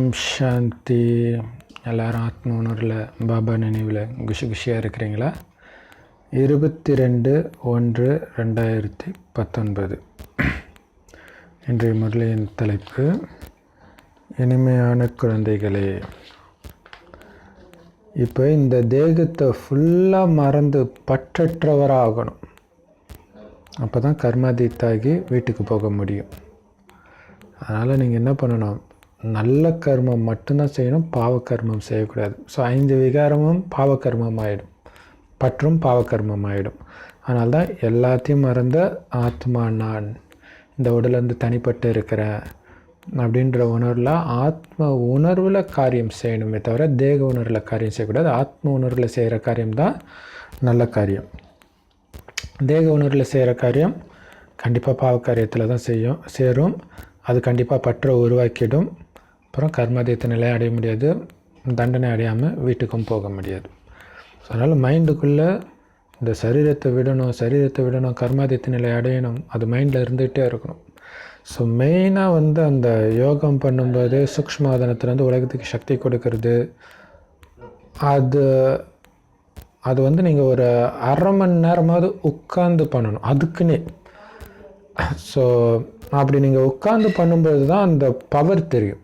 ஓம் சாந்தி. எல்லோரும் ஆத்ம உணர்வில் பாபா நினைவில் குஷியாக இருக்கிறீங்களா? 22/1/2019 இன்றைய முரளியின் தலைப்பு இனிமையான குழந்தைகளே. இப்போ இந்த தேகத்தை ஃபுல்லாக மறந்து பற்றற்றவராகணும். அப்போ தான் கர்மாதீத்தாகி வீட்டுக்கு போக முடியும். அதனால் நீங்கள் என்ன பண்ணணும்? நல்ல கர்மம் மட்டும்தான் செய்யணும், பாவக்கர்மம் செய்யக்கூடாது. ஸோ 5 விகாரமும் பாவக்கர்மம் ஆகிடும், பற்றும் பாவக்கர்மம் ஆகிடும். அதனால தான் எல்லாத்தையும் மறந்த ஆத்மா நான் இந்த உடலேருந்து தனிப்பட்டு இருக்கிறேன் அப்படின்ற உணர்வில் ஆத்ம உணர்வில் காரியம் செய்யணுமே தவிர தேக உணர்வில் காரியம் செய்யக்கூடாது. ஆத்ம உணர்வில் செய்கிற காரியம்தான் நல்ல காரியம். தேக உணர்வில் செய்கிற காரியம் கண்டிப்பாக பாவக்காரியத்தில் தான் சேரும். அது கண்டிப்பாக பற்ற உருவாக்கிடும். அப்புறம் கர்மாதீத்த நிலையை அடைய முடியாது, தண்டனை அடையாமல் வீட்டுக்கும் போக முடியாது. ஸோ அதனால் மைண்டுக்குள்ளே இந்த சரீரத்தை விடணும், கர்மாதீத்த நிலையை அடையணும், அது மைண்டில் இருந்துகிட்டே இருக்கணும். ஸோ மெயினாக அந்த யோகம் பண்ணும்போது சூக்ஷ்மாதனத்துலேருந்து உலகத்துக்கு சக்தி கொடுக்கறது, அது நீங்கள் ஒரு அரை மணி நேரமாவது உட்காந்து பண்ணணும் அதுக்குன்னே. ஸோ அப்படி நீங்கள் உட்காந்து பண்ணும்போது தான் அந்த பவர் தெரியும்.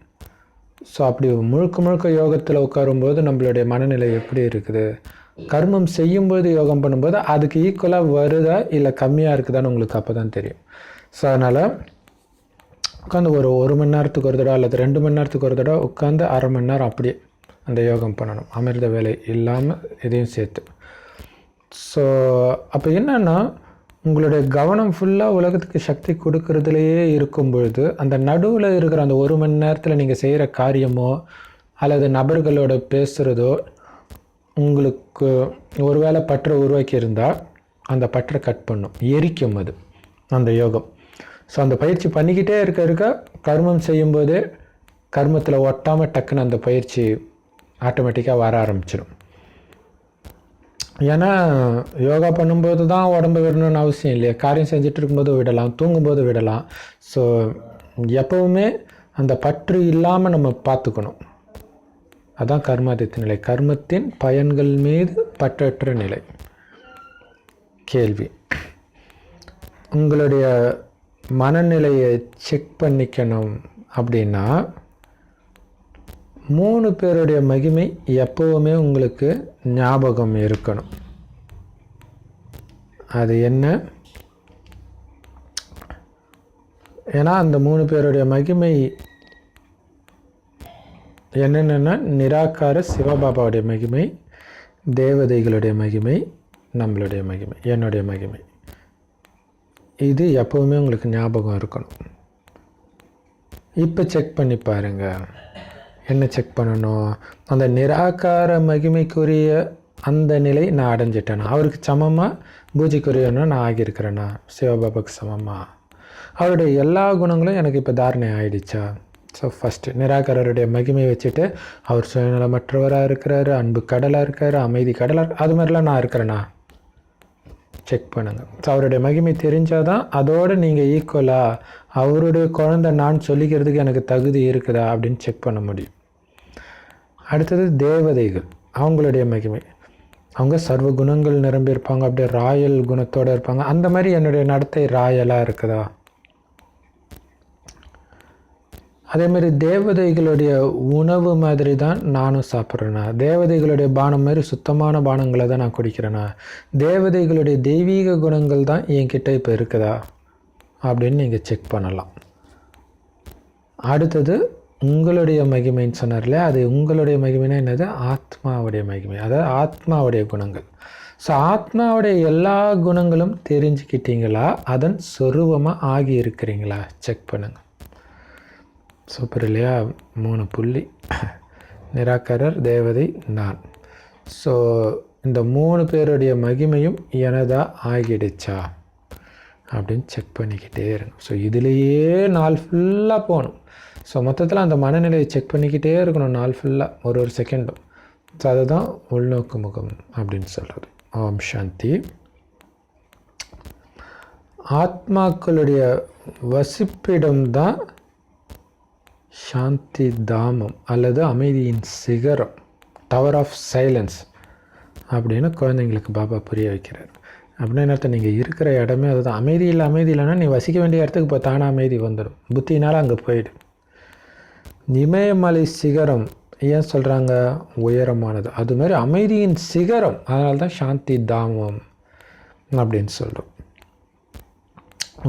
ஸோ அப்படி முழுக்க யோகத்தில் உட்காரும்போது நம்மளுடைய மனநிலை எப்படி இருக்குது, கர்மம் செய்யும்போது யோகம் பண்ணும்போது அதுக்கு ஈக்குவலாக வருதா இல்லை கம்மியாக இருக்குதான்னு உங்களுக்கு அப்போ தான் தெரியும். ஸோ அதனால் உட்காந்து ஒரு மணி நேரத்துக்கு ஒரு தடவை அல்லது 2 மணி நேரத்துக்கு ஒரு தடவை உட்காந்து அரை மணி நேரம் அப்படியே அந்த யோகம் பண்ணணும், அமிர்த வேலை இல்லாமல் இதையும் சேர்த்து. ஸோ அப்போ என்னென்னா உங்களுடைய கவனம் ஃபுல்லாக உலகத்துக்கு சக்தி கொடுக்கறதுலையே இருக்கும் பொழுது அந்த நடுவில் இருக்கிற அந்த 1 மணி நேரத்தில் நீங்கள் செய்கிற காரியமோ அல்லது நபர்களோட பேசுகிறதோ உங்களுக்கு ஒருவேளை பற்றை உருவாக்கி இருந்தால் அந்த பற்றை கட் பண்ணும், எரிக்கும் அது அந்த யோகம். ஸோ அந்த பயிற்சி பண்ணிக்கிட்டே இருக்க கர்மம் செய்யும்போதே கர்மத்தில் ஒட்டாமல் டக்குன்னு அந்த பயிற்சி ஆட்டோமேட்டிக்காக வர ஆரம்பிச்சிடும். ஏன்னா யோகா பண்ணும்போது தான் உடம்பு விடணும்னு அவசியம் இல்லையா. காரியம் செஞ்சுட்டு இருக்கும்போது விடலாம், தூங்கும்போது விடலாம். ஸோ எப்போவுமே அந்த பற்று இல்லாமல் நம்ம பார்த்துக்கணும். அதுதான் கர்மாதீத்த நிலை, கர்மத்தின் பயன்கள் மீது பற்றற்ற நிலை. கேள்வி: உங்களுடைய மனநிலையை செக் பண்ணிக்கணும் அப்படின்னா 3 பேருடைய மகிமை எப்போவுமே உங்களுக்கு ஞாபகம் இருக்கணும். அது என்ன? ஏன்னா அந்த 3 பேருடைய மகிமை என்னென்னா நிராகார சிவபாபாவுடைய மகிமை, தேவதைகளுடைய மகிமை, நம்மளுடைய மகிமை, என்னுடைய மகிமை. இது எப்போவுமே உங்களுக்கு ஞாபகம் இருக்கணும். இப்போ செக் பண்ணி பாருங்கள். என்ன செக் பண்ணணும்? அந்த நிராகார மகிமைக்குரிய அந்த நிலை நான் அடைஞ்சிட்டேனா, அவருக்கு சமமாக பூஜைக்குரியன்னா நான் ஆகியிருக்கிறேன்னா, சிவபாபாவுக்கு சமமாக அவருடைய எல்லா குணங்களும் எனக்கு இப்போ தாரணை ஆகிடுச்சா? ஸோ ஃபஸ்ட்டு நிராகாரருடைய மகிமையை வச்சுட்டு அவர் சுயநலமற்றவராக இருக்கிறாரு, அன்பு கடலாக இருக்கார், அமைதி கடலாக, அது மாதிரிலாம் நான் இருக்கிறேன்னா செக் பண்ணுங்கள். ஸோ அவருடைய மகிமை தெரிஞ்சால் தான் அதோடு நீங்கள் ஈக்குவலாக அவருடைய குழந்தை நான் சொல்லிக்கிறதுக்கு எனக்கு தகுதி இருக்குதா அப்படின்னு செக் பண்ண முடியும். அடுத்தது தேவதைகள், அவங்களுடைய மகிமை. அவங்க சர்வ குணங்கள் நிரம்பியிருப்பாங்க, அப்படியே ராயல் குணத்தோடு இருப்பாங்க. அந்த மாதிரி என்னுடைய நடத்தை ராயலாக இருக்குதா? அதேமாதிரி தேவதைகளுடைய உணவு மாதிரி தான் நானும் சாப்பிட்றேன்னா, தேவதைகளுடைய பானம் மாதிரி சுத்தமான பானங்களை தான் நான் குடிக்கிறேன்னா, தேவதைகளுடைய தெய்வீக குணங்கள் தான் என்கிட்ட இப்போ இருக்குதா அப்படின்னு நீங்கள் செக் பண்ணலாம். அடுத்தது உங்களுடைய மகிமைன்னு சொன்னார்ல, அது உங்களுடைய மகிமைனா என்னது? ஆத்மாவுடைய மகிமை, அதாவது ஆத்மாவுடைய குணங்கள். ஸோ ஆத்மாவுடைய எல்லா குணங்களும் தெரிஞ்சுக்கிட்டீங்களா, அதன் சொரூபமாக ஆகி இருக்கிறீங்களா செக் பண்ணுங்கள். சூப்பர் இல்லையா? 3 புள்ளி. நிராகரர், தேவதை, நான். ஸோ இந்த 3 பேருடைய மகிமையும் எனதா ஆகிடுச்சா அப்படின்னு செக் பண்ணிக்கிட்டே இருங்க. ஸோ இதுலேயே நாள் ஃபுல்லாக போகணும். ஸோ மொத்தத்தில் அந்த மனநிலையை செக் பண்ணிக்கிட்டே இருக்கணும் நாள் ஃபுல்லாக, ஒரு செகண்டும். ஸோ அதுதான் உள்நோக்கு முகம் அப்படின்னு சொல்கிறது. ஓம் சாந்தி. ஆத்மாக்களுடைய வசிப்பிடம்தான் சாந்தி தாமம் அல்லது அமைதியின் சிகரம், டவர் ஆஃப் சைலன்ஸ் அப்படின்னு குழந்தைங்களுக்கு பாபா புரிய வைக்கிறார். அப்படின்னா என்ன, நீங்கள் இருக்கிற இடமே அதுதான். அமைதி இல்லைன்னா நீ வசிக்க வேண்டிய இடத்துக்கு இப்போ தானாக அமைதி வந்துடும், புத்தினால் அங்கே போயிடும். இமயமலை சிகரம் ஏன் சொல்கிறாங்க, உயரமானது. அதுமாதிரி அமைதியின் சிகரம், அதனால தான் சாந்தி தாமம் அப்படின்னு சொல்கிறோம்.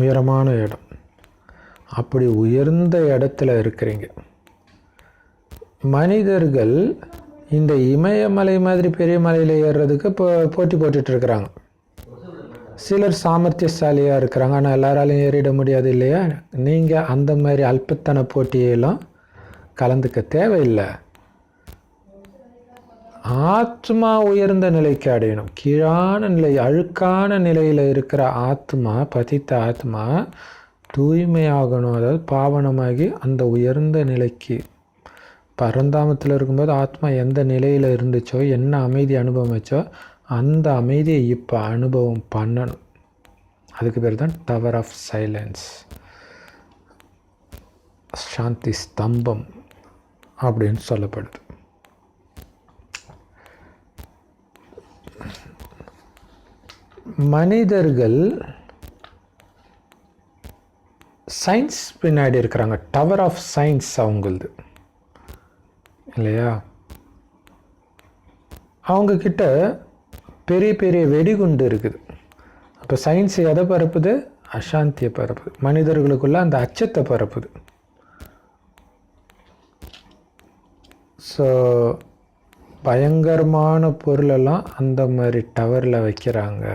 உயரமான இடம். அப்படி உயர்ந்த இடத்துல இருக்கிறீங்க. மனிதர்கள் இந்த இமயமலை மாதிரி பெரிய மலையில் ஏறுறதுக்கு இப்போ போட்டி போட்டுட்ருக்குறாங்க. சிலர் சாமர்த்தியசாலியாக இருக்கிறாங்க, ஆனால் எல்லாராலையும் ஏறிட முடியாது இல்லையா. நீங்கள் அந்த மாதிரி அல்பத்தன போட்டியெல்லாம் கலந்துக்க தேவையில்லை. ஆத்மா உயர்ந்த நிலைக்கு அடையணும். கீழான நிலை, அழுக்கான நிலையில் இருக்கிற ஆத்மா, பதித்த ஆத்மா தூய்மையாகணும். அதாவது பாவனமாகி அந்த உயர்ந்த நிலைக்கு, பரந்தாமத்தில் இருக்கும்போது ஆத்மா எந்த நிலையில் இருந்துச்சோ, என்ன அமைதி அனுபவிச்சோ அந்த அமைதியை இப்போ அனுபவம் பண்ணணும். அதுக்கு பேர் தான் டவர் ஆஃப் சைலன்ஸ், சாந்தி ஸ்தம்பம் அப்படின்னு சொல்லப்படுது. மனிதர்கள் சயின்ஸ் பின்னாடி இருக்கிறாங்க. டவர் ஆஃப் சயின்ஸ் அவங்களது இல்லையா. அவங்கக்கிட்ட பெரிய பெரிய வெடிகுண்டு இருக்குது. அப்போ சயின்ஸ் எதை பரப்புது, அசாந்தியை பரப்புது. மனிதர்களுக்குள்ள அந்த அச்சத்தை பரப்புது. ஸோ பயங்கரமான பொருளெல்லாம் அந்த மாதிரி டவரில் வைக்கிறாங்க.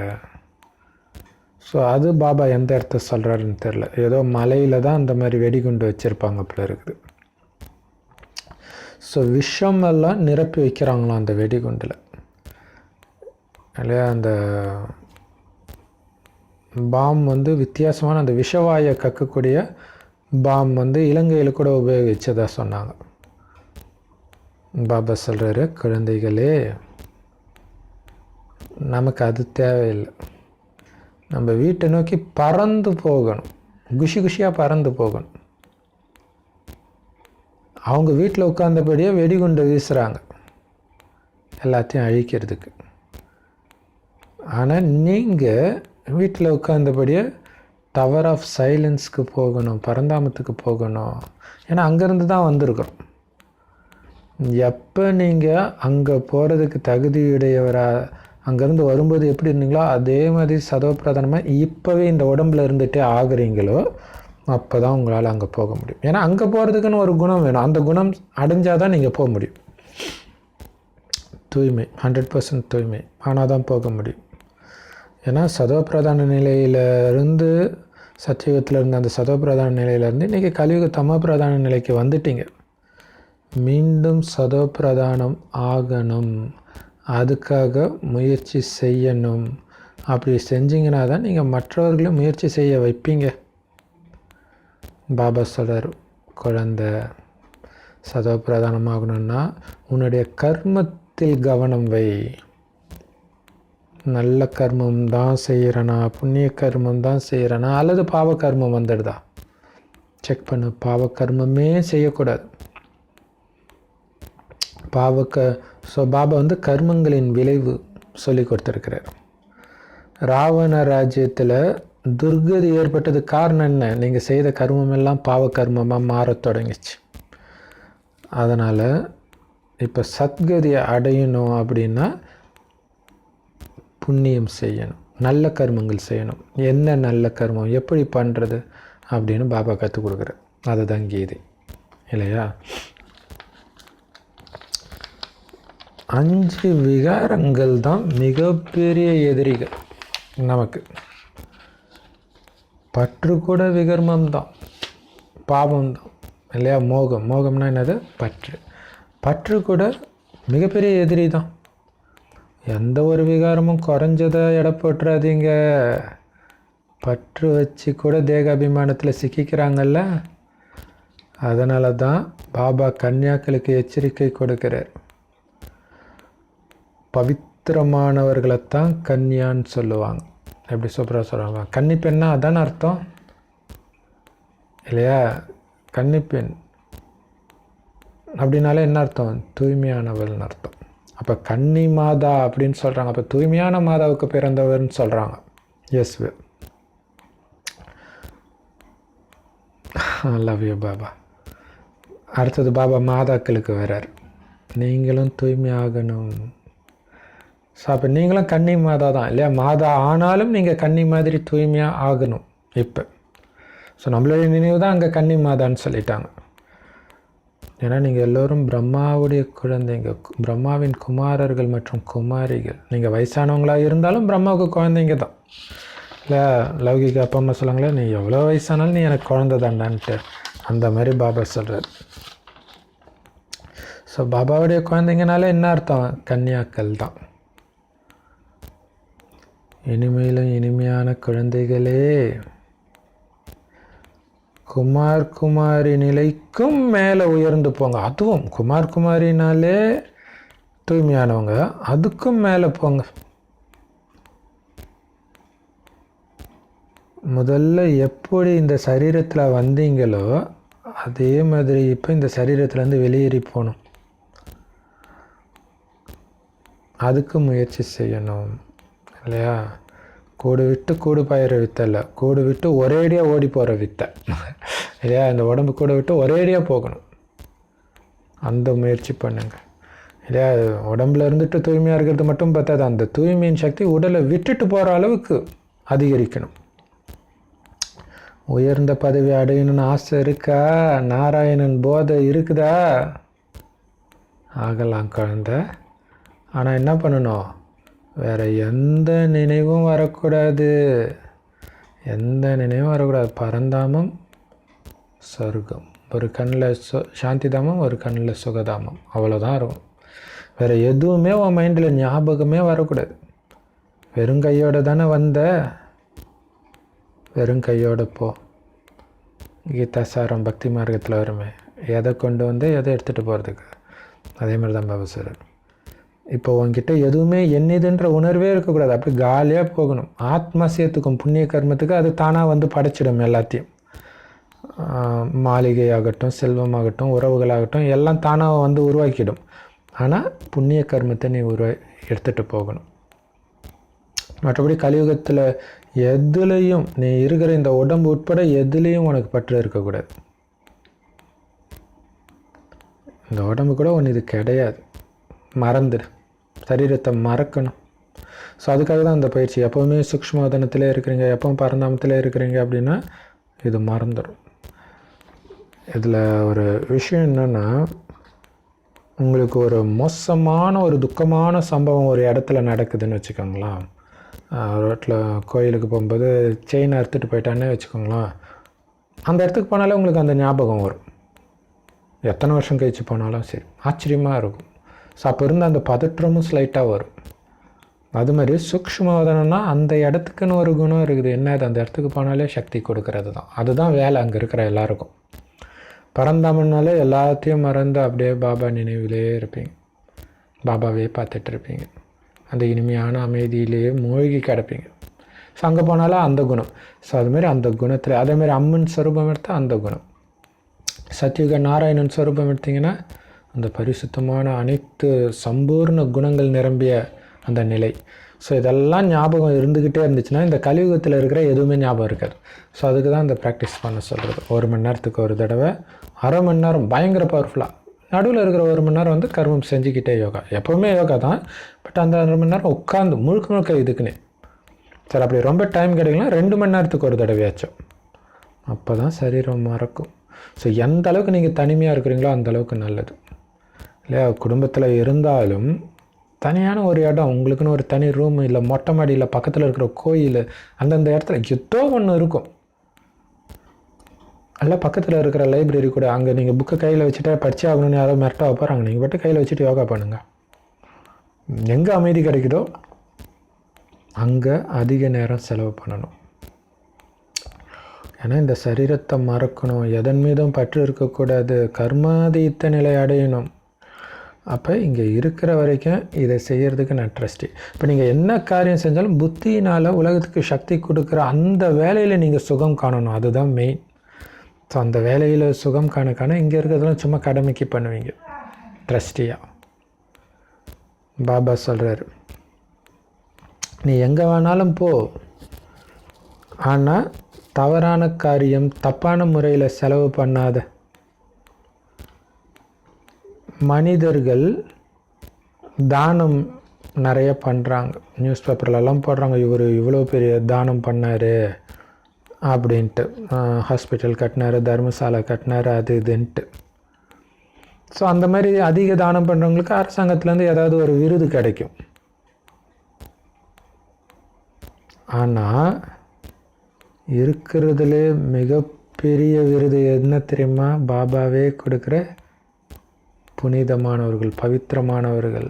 ஸோ அது பாபா எந்த இடத்த சொல்கிறாருன்னு தெரில. ஏதோ மலையில் தான் அந்த மாதிரி வெடிகுண்டு வச்சுருப்பாங்க போல இருக்குது. ஸோ விஷமெல்லாம் நிரப்பி வைக்கிறாங்களாம் அந்த வெடிகுண்டில் இல்லையா. அந்த பாம் வித்தியாசமான அந்த விஷவாயை கக்கக்கூடிய பாம் இலங்கையில் கூட உபயோகிச்சதாக சொன்னாங்க. பாபா சொல்கிறாரு, குழந்தைகளே நமக்கு அது தேவையில்லை. நம்ம வீட்டை நோக்கி பறந்து போகணும், குஷி குஷியாக பறந்து போகணும். அவங்க வீட்டில் உட்கார்ந்தபடியே வெடிகுண்டை வீசுகிறாங்க எல்லாத்தையும் அழிக்கிறதுக்கு. ஆனால் நீங்கள் வீட்டில் உட்கார்ந்தபடியே டவர் ஆஃப் சைலன்ஸ்க்கு போகணும், பரந்தாமத்துக்கு போகணும். ஏன்னா அங்கேருந்து தான் வந்திருக்கிறோம். எப்போ நீங்கள் அங்கே போகிறதுக்கு தகுதியுடையவராக அங்கேருந்து வரும்போது எப்படி இருந்தீங்களோ அதே மாதிரி சதோப்பிரதானமாக இப்போவே இந்த உடம்புல இருந்துகிட்டே ஆகுறீங்களோ அப்போ தான் உங்களால் அங்கே போக முடியும். ஏன்னா அங்கே போகிறதுக்குன்னு ஒரு குணம் வேணும். அந்த குணம் அடைஞ்சால் தான் நீங்கள் போக முடியும். தூய்மை 100% தூய்மை ஆனால் தான் போக முடியும். ஏன்னா சதோப்பிரதான நிலையிலேருந்து சத்தியுகத்தில் இருந்த அந்த சதோப்பிரதான நிலையிலேருந்து இன்றைக்கி கலியுக தமப்பிரதான நிலைக்கு வந்துட்டீங்க. மீண்டும் சதோப்பிரதானம் ஆகணும், அதுக்காக முயற்சி செய்யணும். அப்படி செஞ்சிங்கன்னா தான் நீங்கள் மற்றவர்களும் முயற்சி செய்ய வைப்பீங்க. பாபா சொல்கிறார், குழந்தை சதோப்பிரதானம் ஆகணும்னா உன்னுடைய கர்மத்தில் கவனம் வை. நல்ல கர்மம் தான் செய்கிறனா, புண்ணிய கர்மம் தான் செய்கிறனா, அல்லது பாவ கர்மம் வந்துடுதா செக் பண்ணு. பாவ கர்மமே செய்யக்கூடாது. ஸோ பாபா கர்மங்களின் விளைவு சொல்லி கொடுத்துருக்கிறார். ராவண ராஜ்யத்தில் துர்கதி ஏற்பட்டது காரணம் என்ன? நீங்கள் செய்த கர்மம் எல்லாம் பாவ கர்மமாக மாறத் தொடங்கிச்சு. அதனால் இப்போ சத்கதியை அடையணும் அப்படின்னா புண்ணியம் செய்யணும், நல்ல கர்மங்கள் செய்யணும். என்ன நல்ல கர்மம், எப்படி பண்ணுறது அப்படின்னு பாபா கற்றுக் கொடுக்குறார். அதுதான் கீதை இல்லையா. 5 விகாரங்கள் தான் மிகப்பெரிய எதிரிகள் நமக்கு. பற்று கூட விகர்மம் தான், பாவம் தான் இல்லையா. மோகம்னா என்னது, பற்று கூட மிகப்பெரிய எதிரி தான். எந்த ஒரு விகாரமும் குறைஞ்சதை எடை போட்டுறாதீங்க. பற்று வச்சு கூட தேக அபிமானத்தில் சிக்கிக்கிறாங்கல்ல. அதனால தான் பாபா கன்னியாக்களுக்கு எச்சரிக்கை கொடுக்கிறார். பவித்திரமானவர்களைத்தான் கன்னியான்னு சொல்லுவாங்க. எப்படி சூப்பராக சொல்லுவாங்க. கன்னி பெண்ணா அதான அர்த்தம் இல்லையா. கன்னி பெண் அப்படின்னாலே என்ன அர்த்தம்? தூய்மையானவள்னு அர்த்தம். அப்போ கன்னி மாதா அப்படின்னு சொல்கிறாங்க. அப்போ தூய்மையான மாதாவுக்கு பிறந்தவர்னு சொல்கிறாங்க. Yes, love you Baba. அடுத்தது பாபா மாதாக்களுக்கு வர்றார். நீங்களும் தூய்மையாகணும். ஸோ அப்போ நீங்களும் கன்னி மாதா தான் இல்லையா? மாதா ஆனாலும் நீங்கள் கன்னி மாதிரி தூய்மையாக ஆகணும் இப்போ. ஸோ நம்மளுடைய நினைவு தான் அங்கே கன்னி மாதான்னு சொல்லிட்டாங்க. ஏன்னா நீங்கள் எல்லோரும் பிரம்மாவுடைய குழந்தைங்க, பிரம்மாவின் குமாரர்கள் மற்றும் குமாரிகள். நீங்கள் வயசானவங்களாக இருந்தாலும் பிரம்மாவுக்கு குழந்தைங்க தான் இல்லை? லௌகிக அப்பா அம்மா சொல்லுங்களே, நீ எவ்வளோ வயசானாலும் நீ எனக்கு குழந்தை தாண்டான்ட்டு, அந்த மாதிரி பாபா சொல்கிறார். ஸோ பாபாவுடைய குழந்தைங்கனால என்ன அர்த்தம்? கன்னியாக்கள் தான். இனிமையிலும் இனிமையான குழந்தைகளே, குமார் குமாரி நிலைக்கும் மேலே உயர்ந்து போங்க. அதுவும் குமார் குமாரினாலே தூய்மையானவங்க, அதுக்கும் மேலே போங்க. முதல்ல எப்படி இந்த சரீரத்தில் வந்தீங்களோ அதே மாதிரி இப்போ இந்த சரீரத்துலேருந்து வெளியேறி போகணும். அதுக்கு முயற்சி செய்யணும் இல்லையா? கூடு விட்டு கூடு பாயிற வித்தை இல்லை, கூடு விட்டு ஒரேடியாக ஓடி போகிற வித்தை இல்லையா? இந்த உடம்பு கூட விட்டு ஒரேடியாக போகணும். அந்த முயற்சி பண்ணுங்க இல்லையா? உடம்புல இருந்துட்டு தூய்மையாக இருக்கிறது மட்டும் பார்த்தாது, அந்த தூய்மையின் சக்தி உடலை விட்டுட்டு போகிற அளவுக்கு அதிகரிக்கணும். உயர்ந்த பதவி அடையணும்னு ஆசை இருக்கா? நாராயணன் போதை இருக்குதா? ஆகலாம் குழந்தை. ஆனால் என்ன பண்ணணும்? வேறு எந்த நினைவும் வரக்கூடாது, எந்த நினைவும் வரக்கூடாது. பரந்தாமம், சொர்க்கம். ஒரு கண்ணில் சாந்தி தாமம், ஒரு கண்ணில் சுகதாமம், அவ்வளோதான் இருக்கும். வேறு எதுவுமே உன் மைண்டில் ஞாபகமே வரக்கூடாது. வெறும் கையோடு தானே வந்த, வெறும் கையோடு போ. கீதா சாரம் பக்தி மார்க்கத்தில் வருமே, எதை கொண்டு வந்து எதை எடுத்துகிட்டு போகிறதுக்கு, அதே மாதிரி தான் பாபா சார். இப்போ உங்ககிட்ட எதுவுமே என்னதுன்ற உணர்வே இருக்கக்கூடாது, அப்படி காலியாக போகணும். ஆத்மா சேர்த்துக்கும் புண்ணிய கர்மத்துக்கு அது தானாக வந்து படைச்சிடும் எல்லாத்தையும். மாளிகையாகட்டும், செல்வமாகட்டும், உறவுகளாகட்டும், எல்லாம் தானாக வந்து உருவாக்கிடும். ஆனால் புண்ணிய கர்மத்தை நீ எடுத்துகிட்டு போகணும். மற்றபடி கலியுகத்தில் எதுலேயும் நீ இருக்கிற இந்த உடம்பு உட்பட எதுலேயும் உனக்கு பற்று இருக்கக்கூடாது. இந்த உடம்பு கூட ஒன்று இது கிடையாது, மறந்துடு. சரீரத்தை மறக்கணும். ஸோ அதுக்காக தான் அந்த பயிற்சி. எப்போவுமே சூக்ஷ்மவதனத்திலே இருக்கிறீங்க, எப்பவும் பரந்தாமத்திலே இருக்கிறீங்க அப்படின்னா இது மறந்துடும். இதில் ஒரு விஷயம் என்னென்னா, உங்களுக்கு ஒரு மோசமான ஒரு துக்கமான சம்பவம் ஒரு இடத்துல நடக்குதுன்னு வச்சுக்கோங்களேன். ரோட்டில் கோயிலுக்கு போகும்போது செயினை அறுத்துட்டு போயிட்டானே வச்சுக்கோங்களேன். அந்த இடத்துக்கு போனாலே உங்களுக்கு அந்த ஞாபகம் வரும். எத்தனை வருஷம் கழிச்சு போனாலும் சரி, ஆச்சரியமாக இருக்கும். ஸோ அப்போ இருந்த அந்த பதற்றமும் ஸ்லைட்டாக வரும். அது மாதிரி சூக்ஷ்மவதனம்னா அந்த இடத்துக்குன்னு ஒரு குணம் இருக்குது. என்ன அது? அந்த இடத்துக்கு போனாலே சக்தி கொடுக்கறது தான். அதுதான் வேலை அங்கே இருக்கிற எல்லாருக்கும். பரந்தாமனாலே எல்லாத்தையும் மறந்து அப்படியே பாபா நினைவிலே இருப்பீங்க, பாபாவே பார்த்துட்டு இருப்பீங்க. அந்த இனிமையான அமைதியிலேயே மூழ்கி கிடப்பீங்க. ஸோ அங்கே போனாலும் அந்த குணம். ஸோ அதுமாரி அந்த குணத்தில் அதேமாரி அம்மன் ஸ்வரூபம் எடுத்தால் அந்த குணம். சத்யுக நாராயணன் ஸ்வரூபம் எடுத்திங்கன்னா அந்த பரிசுத்தமான அனைத்து சம்பூர்ண குணங்கள் நிரம்பிய அந்த நிலை. ஸோ இதெல்லாம் ஞாபகம் இருந்துக்கிட்டே இருந்துச்சுன்னா இந்த கலியுகத்தில் இருக்கிற எதுவுமே ஞாபகம் இருக்காது. ஸோ அதுக்கு தான் இந்த ப்ராக்டிஸ் பண்ண சொல்கிறது. 1 மணி நேரத்துக்கு ஒரு தடவை, அரை மணி நேரம் பயங்கர பவர்ஃபுல்லாக, நடுவில் இருக்கிற 1 மணி நேரம் வந்து கர்மம் செஞ்சுக்கிட்டே யோகா. எப்போவுமே யோகா தான், பட் அந்த 1 மணி நேரம் உட்காந்து முழுக்க முழுக்க இதுக்குன்னு. சரி, அப்படி ரொம்ப டைம் கிடைக்கலாம் 2 மணி நேரத்துக்கு ஒரு தடவையாச்சும். அப்போ தான் சரீரம் மறக்கும். ஸோ எந்த அளவுக்கு நீங்கள் தனிமையாக இருக்கிறீங்களோ அந்த அளவுக்கு நல்லது இல்லையா? குடும்பத்தில் இருந்தாலும் தனியான ஒரு இடம், உங்களுக்குன்னு ஒரு தனி ரூம், இல்லை மொட்டை மாடியில் பக்கத்தில் இருக்கிற கோயில், அந்தந்த இடத்துல ஏதோ ஒன்று இருக்கும். அல்ல பக்கத்தில் இருக்கிற லைப்ரரி கூட, அங்கே நீங்கள் புக்கை கையில் வச்சுட்டு படித்தே ஆகணும்னு யாரோ மிரட்ட வைப்பாங்க, நீங்கள் மட்டும் கையில் வச்சுட்டு யோகா பண்ணுங்கள். எங்கே அமைதி கிடைக்குதோ அங்கே அதிக நேரம் செலவு பண்ணணும். ஏன்னா இந்த சரீரத்தை மறக்கணும், எதன் மீதும் பற்று இருக்கக்கூடாது, கர்மாதீத்த நிலை அடையணும். அப்போ இங்கே இருக்கிற வரைக்கும் இதை செய்கிறதுக்கு நான் ட்ரஸ்டி. இப்போ நீங்கள் என்ன காரியம் செஞ்சாலும் புத்தியினால் உலகத்துக்கு சக்தி கொடுக்குற அந்த வேலையில் நீங்கள் சுகம் காணணும். அதுதான் மெயின். ஸோ அந்த வேலையில் சுகம் காண இங்கே இருக்கிறதெல்லாம் சும்மா கடமைக்கு பண்ணுவீங்க ட்ரஸ்டியாக. பாபா சொல்கிறாரு, நீ எங்கே வேணாலும் போ, ஆனால் தவறான காரியம் தப்பான முறையில் செலவு பண்ணாத. மனிதர்கள் தானம் நிறைய பண்ணுறாங்க, நியூஸ் பேப்பர்லலாம் போடுறாங்க, இவர் இவ்வளோ பெரிய தானம் பண்ணார் அப்படின்ட்டு, ஹாஸ்பிட்டல் கட்டினார், தர்மசாலை கட்டினார், அது இதுன்ட்டு. ஸோ அந்த மாதிரி அதிக தானம் பண்ணுறவங்களுக்கு அரசாங்கத்துலேருந்து ஏதாவது ஒரு விருது கிடைக்கும். ஆனால் இருக்கிறதுலே மிகப்பெரிய விருது என்ன தெரியுமா? பாபாவே கொடுக்குற புனிதமானவர்கள், பவித்திரமானவர்கள்,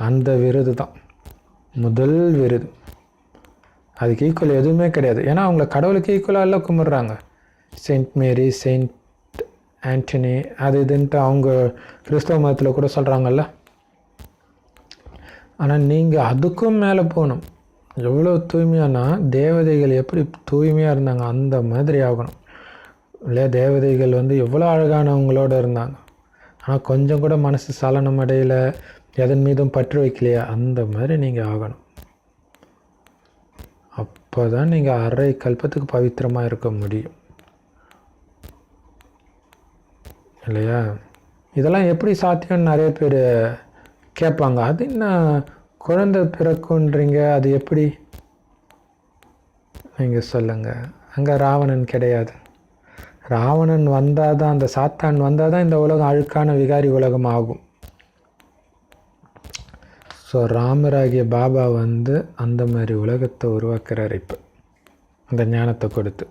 அந்த விருது தான் முதல் விருது. அதுக்கு ஈக்குவல் எதுவுமே கிடையாது. ஏன்னா அவங்கள கடவுளுக்கு ஈக்குவலாக எல்லாம் கும்பிட்றாங்க. செயின்ட் மேரி, செயின்ட் ஆண்டனி, அது இதுன்ட்டு அவங்க கிறிஸ்தவ மதத்தில் கூட சொல்கிறாங்கல்ல. ஆனால் நீங்கள் அதுக்கும் மேலே போகணும். எவ்வளோ தூய்மையானா, தேவதைகள் எப்படி தூய்மையாக இருந்தாங்க அந்த மாதிரி ஆகணும் இல்லையா? தேவதைகள் எவ்வளோ அழகானவங்களோடு இருந்தாங்க, ஆனால் கொஞ்சம் கூட மனசு சலனம் அடையில், எதன் மீதும் பற்று வைக்கலையா, அந்த மாதிரி நீங்கள் ஆகணும். அப்போ தான் நீங்கள் அரை கல்பத்துக்கு பவித்திரமாக இருக்க முடியும் இல்லையா? இதெல்லாம் எப்படி சாத்தியம்னு நிறைய பேர் கேட்பாங்க. அது என்ன குழந்தை பிறக்குன்றீங்க, அது எப்படி நீங்கள் சொல்லுங்கள். அங்கே ராவணன் கிடையாது. ராவணன் வந்தால் தான், அந்த சாத்தான் வந்தால் தான் இந்த உலகம் அழுக்கான விகாரி உலகம் ஆகும். ஸோ ராமராகிய பாபா அந்த மாதிரி உலகத்தை உருவாக்குறார் இப்போ, அந்த ஞானத்தை கொடுத்து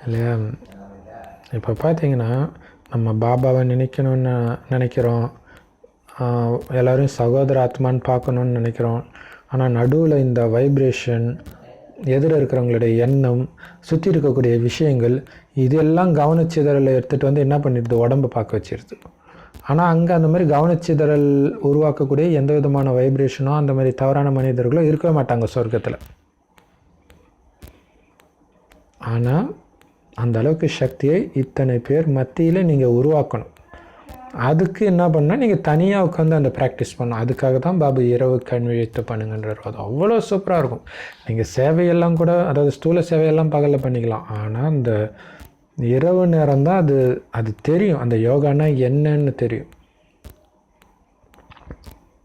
இல்லையா? இப்போ பார்த்தீங்கன்னா நம்ம பாபாவை நினைக்கணும்னு நினைக்கிறோம், எல்லோரும் சகோதர ஆத்மான்னு பார்க்கணுன்னு நினைக்கிறோம். ஆனால் நடுவில் இந்த வைப்ரேஷன், எதிர இருக்கிறவங்களுடைய எண்ணம், சுற்றி இருக்கக்கூடிய விஷயங்கள், இதெல்லாம் கவனச்சிதறலை எடுத்துகிட்டு என்ன பண்ணிடுது, உடம்பை பார்க்க வச்சிருது. ஆனால் அங்கே அந்த மாதிரி கவனச்சிதறல் உருவாக்கக்கூடிய எந்த விதமான வைப்ரேஷனோ அந்த மாதிரி தவறான மனிதர்களோ இருக்கவே மாட்டாங்க சொர்க்கத்தில். ஆனால் அந்த அளவுக்கு சக்தியை இத்தனை பேர் மத்தியில் நீங்கள் உருவாக்கணும். அதுக்கு என்ன பண்ணால் நீங்கள் தனியாக உட்காந்து அந்த ப்ராக்டிஸ் பண்ணணும். அதுக்காக தான் பாபா இரவு கண் விழித்து பண்ணுங்கன்றார். அது அவ்வளோ சூப்பராக இருக்கும். நீங்கள் சேவையெல்லாம் கூட, அதாவது ஸ்தூல சேவையெல்லாம் பகலில் பண்ணிக்கலாம். ஆனால் அந்த இரவு நேரம் தான் அது தெரியும், அந்த யோகானா என்னன்னு தெரியும்.